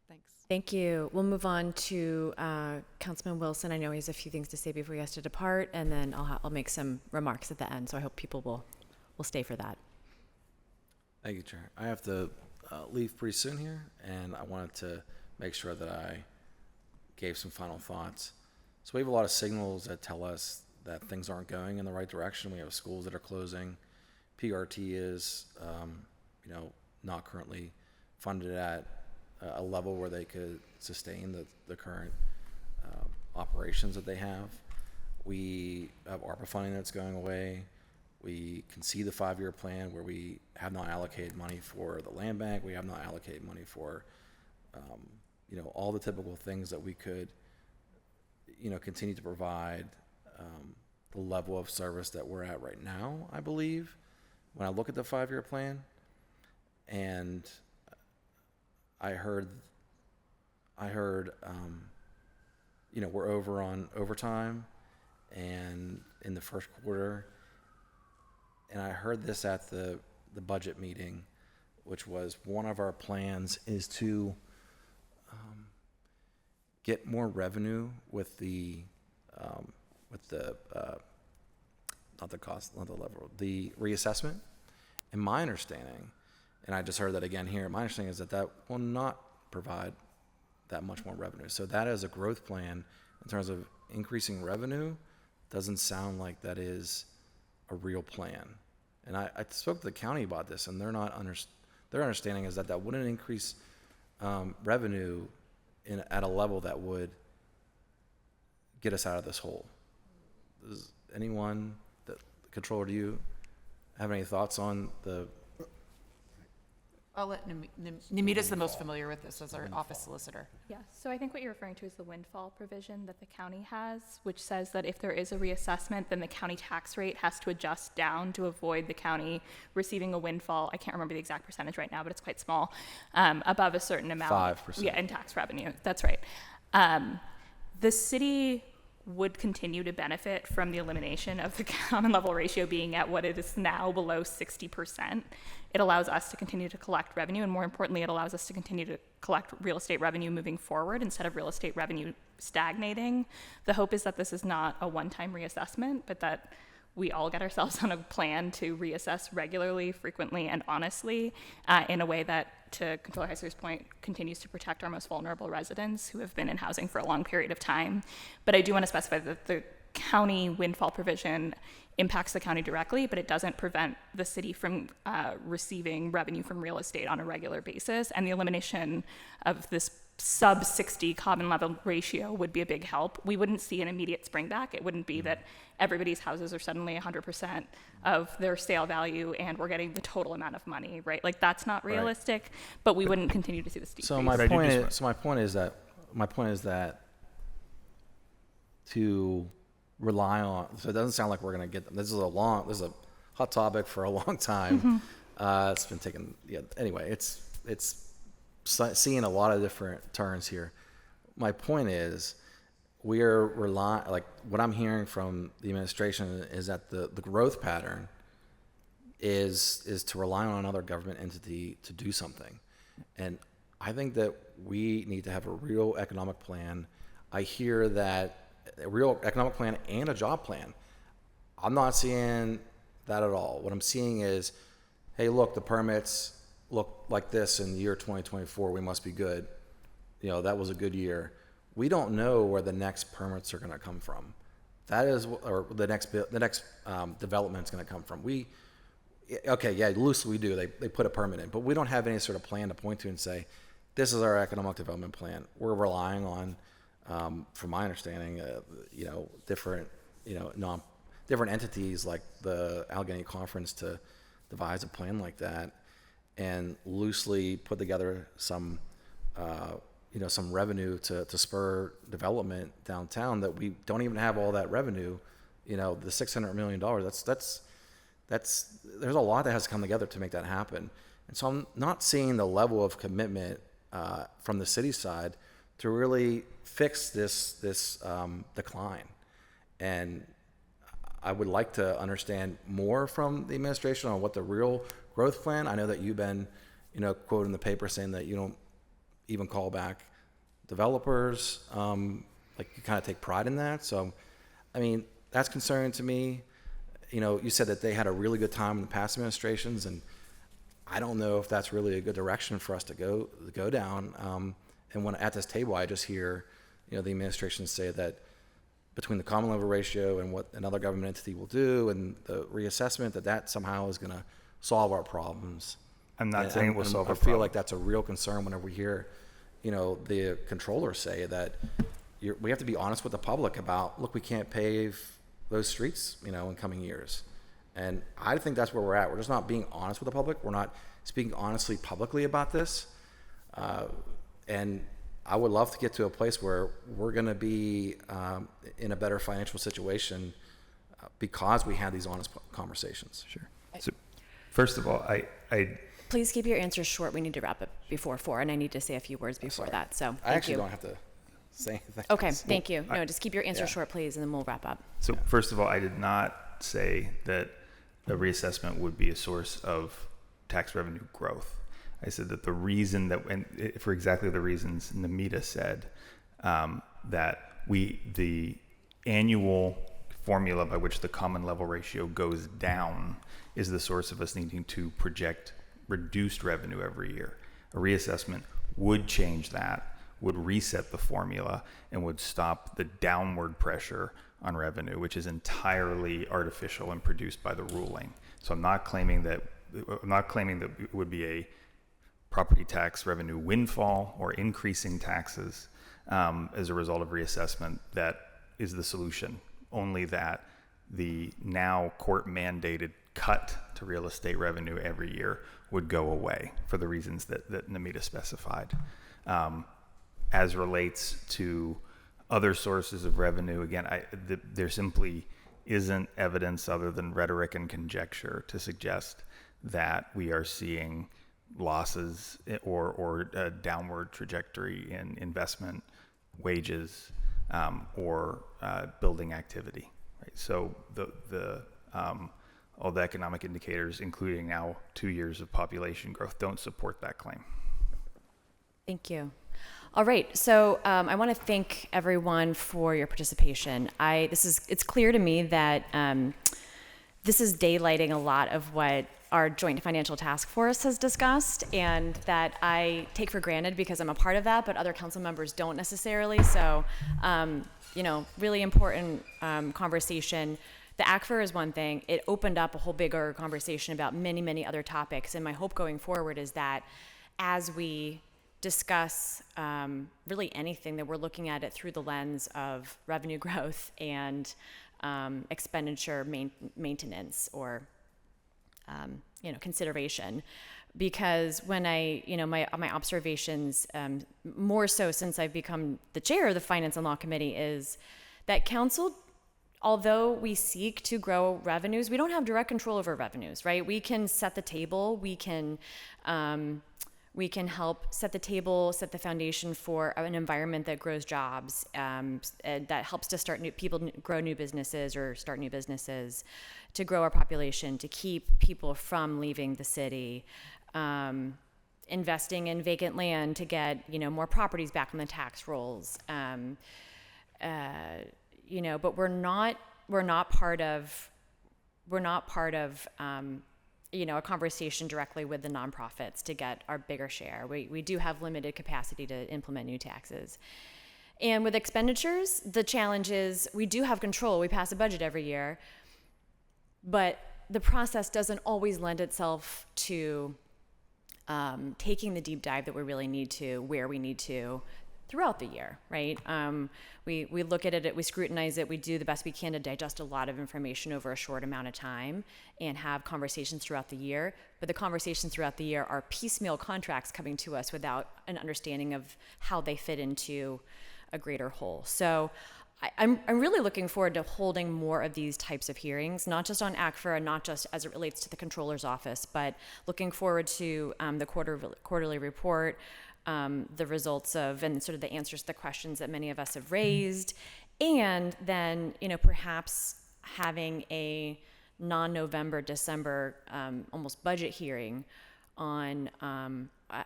Thanks. Thank you. We'll move on to Councilman Wilson. I know he has a few things to say before he has to depart, and then I'll make some remarks at the end. So I hope people will stay for that. Thank you, Chair. I have to leave pretty soon here, and I wanted to make sure that I gave some final thoughts. So we have a lot of signals that tell us that things aren't going in the right direction. We have schools that are closing. PRT is, not currently funded at a level where they could sustain the current operations that they have. We have ARPA funding that's going away. We can see the 5-year plan where we have not allocated money for the land bank. We have not allocated money for, all the typical things that we could, continue to provide the level of service that we're at right now, I believe, when I look at the 5-year plan. And I heard, we're over on overtime and in the first quarter. And I heard this at the budget meeting, which was one of our plans is to get more revenue with the not the cost, not the level, the reassessment. And my understanding, and I just heard that again here, my understanding is that will not provide that much more revenue. So that as a growth plan in terms of increasing revenue doesn't sound like that is a real plan. And I spoke to the county about this, and their understanding is that wouldn't increase revenue at a level that would get us out of this hole. Does anyone, the controller, do you have any thoughts on the? I'll let Namita's the most familiar with this as our office solicitor. Yeah, so I think what you're referring to is the windfall provision that the county has, which says that if there is a reassessment, then the county tax rate has to adjust down to avoid the county receiving a windfall. I can't remember the exact percentage right now, but it's quite small, above a certain amount. 5%. Yeah, in tax revenue. That's right. The city would continue to benefit from the elimination of the common level ratio being at what it is now, below 60%. It allows us to continue to collect revenue, and more importantly, it allows us to continue to collect real estate revenue moving forward instead of real estate revenue stagnating. The hope is that this is not a one-time reassessment, but that we all get ourselves on a plan to reassess regularly, frequently, and honestly in a way that, to Controller Heisler's point, continues to protect our most vulnerable residents who have been in housing for a long period of time. But I do want to specify that the county windfall provision impacts the county directly, but it doesn't prevent the city from receiving revenue from real estate on a regular basis. And the elimination of this sub 60 common level ratio would be a big help. We wouldn't see an immediate spring back. It wouldn't be that everybody's houses are suddenly 100% of their sale value and we're getting the total amount of money, right? Like that's not realistic, but we wouldn't continue to see this decrease. So my point is that to rely on, so it doesn't sound like we're going to get them. This is a hot topic for a long time. It's been taken, anyway, it's seeing a lot of different turns here. My point is, we are relying, like what I'm hearing from the administration is that the growth pattern is to rely on another government entity to do something. And I think that we need to have a real economic plan. I hear that a real economic plan and a job plan. I'm not seeing that at all. What I'm seeing is, hey, look, the permits look like this in the year 2024, we must be good. That was a good year. We don't know where the next permits are going to come from. That is, or the next development is going to come from. Loosely we do. They put a permit in, but we don't have any sort of plan to point to and say, this is our economic development plan. We're relying on, from my understanding, different entities like the Allegheny Conference to devise a plan like that, and loosely put together some revenue to spur development downtown that we don't even have all that revenue. The $600 million, that's there's a lot that has to come together to make that happen. And so I'm not seeing the level of commitment from the city side to really fix this decline. And I would like to understand more from the administration on what the real growth plan. I know that you've been, quoted in the paper saying that you even call back developers. Like you kind of take pride in that. So, I mean, that's concerning to me. You know, you said that they had a really good time in the past administrations, and I don't know if that's really a good direction for us to go down. And when at this table, I just hear, you know, the administration say that between the common level ratio and what another government entity will do and the reassessment, that somehow is going to solve our problems. I'm not And- saying it and- will and solve I our feel problem. like that's a real concern whenever we hear, you know, the controller say that we have to be honest with the public about, look, we can't pave those streets, you know, in coming years. And I think that's where we're at. We're just not being honest with the public. We're not speaking honestly publicly about this. And I would love to get to a place where we're going to be in a better financial situation because we had these honest conversations. Sure. So, first of all, I Please keep your answers short. We need to wrap up before 4, and I need to say a few words before that. So I thank actually you. don't have to say anything. Okay, thank you. No, just keep your answers yeah. short, please, and then we'll wrap up. So first of all, I did not say that a reassessment would be a source of tax revenue growth. I said that the reason that, and for exactly the reasons Namita said, that the annual formula by which the common level ratio goes down is the source of us needing to project reduced revenue every year. A reassessment would change that, would reset the formula, and would stop the downward pressure on revenue, which is entirely artificial and produced by the ruling. So I'm not claiming that it would be a property tax revenue windfall or increasing taxes as a result of reassessment that is the solution. Only that the now court mandated cut to real estate revenue every year would go away for the reasons that Namita specified. As relates to other sources of revenue, again, there simply isn't evidence other than rhetoric and conjecture to suggest that we are seeing losses or a downward trajectory in investment, wages, or building activity. Right? So all the economic indicators, including now 2 years of population growth, don't support that claim. Thank you. All right, so I want to thank everyone for your participation. It's clear to me that this is daylighting a lot of what our Joint Financial Task Force has discussed, and that I take for granted because I'm a part of that, but other council members don't necessarily. So, really important conversation. The ACFR is one thing. It opened up a whole bigger conversation about many, many other topics, and my hope going forward is that as we discuss really anything, that we're looking at it through the lens of revenue growth and expenditure maintenance or consideration. Because when my observations, more so since I've become the chair of the Finance and Law Committee, is that council, although we seek to grow revenues, we don't have direct control over revenues, right? We can set the table, we can help set the table, set the foundation for an environment that grows jobs, and that helps to grow new businesses or start new businesses, to grow our population, to keep people from leaving the city, investing in vacant land to get more properties back on the tax rolls. But we're not part of a conversation directly with the nonprofits to get our bigger share. We do have limited capacity to implement new taxes. And with expenditures, the challenge is we do have control. We pass a budget every year, but the process doesn't always lend itself to taking the deep dive that we really need to, where we need to, throughout the year, right? We look at it, we scrutinize it, we do the best we can to digest a lot of information over a short amount of time and have conversations throughout the year. But the conversations throughout the year are piecemeal contracts coming to us without an understanding of how they fit into a greater whole. So I'm really looking forward to holding more of these types of hearings, not just on ACFR and not just as it relates to the Controller's Office, but looking forward to the quarterly report, the results of and sort of the answers to the questions that many of us have raised, and then perhaps having a non-November, December almost budget hearing on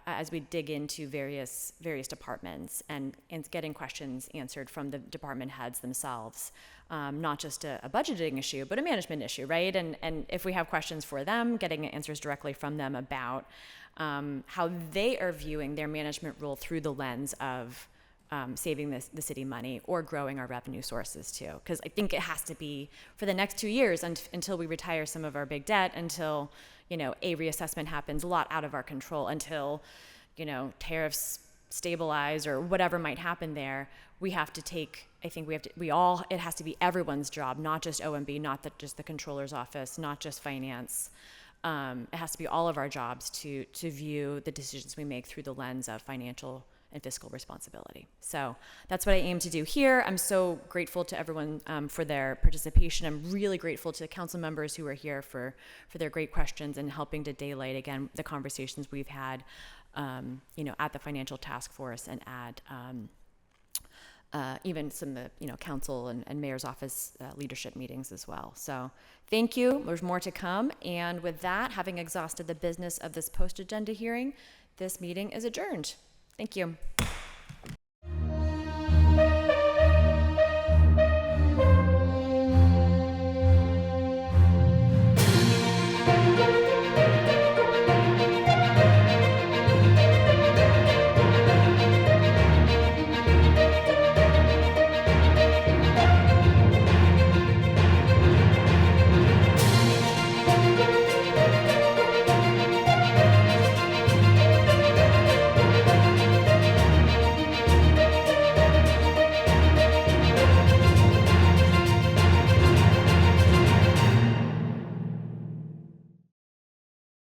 as we dig into various departments and getting questions answered from the department heads themselves, not just a budgeting issue, but a management issue, right? And if we have questions for them, getting answers directly from them about how they are viewing their management role through the lens of saving the city money or growing our revenue sources too. Because I think it has to be for the next 2 years until we retire some of our big debt, until, a reassessment happens, a lot out of our control, until, tariffs stabilize or whatever might happen there. It has to be everyone's job, not just OMB, not just the controller's office, not just finance. It has to be all of our jobs to view the decisions we make through the lens of financial and fiscal responsibility. So that's what I aim to do here. I'm so grateful to everyone for their participation. I'm really grateful to the council members who are here for their great questions and helping to daylight, again, the conversations we've had, at the financial task force and at even some of the, council and mayor's office leadership meetings as well. So thank you. There's more to come. And with that, having exhausted the business of this post-agenda hearing, this meeting is adjourned. Thank you.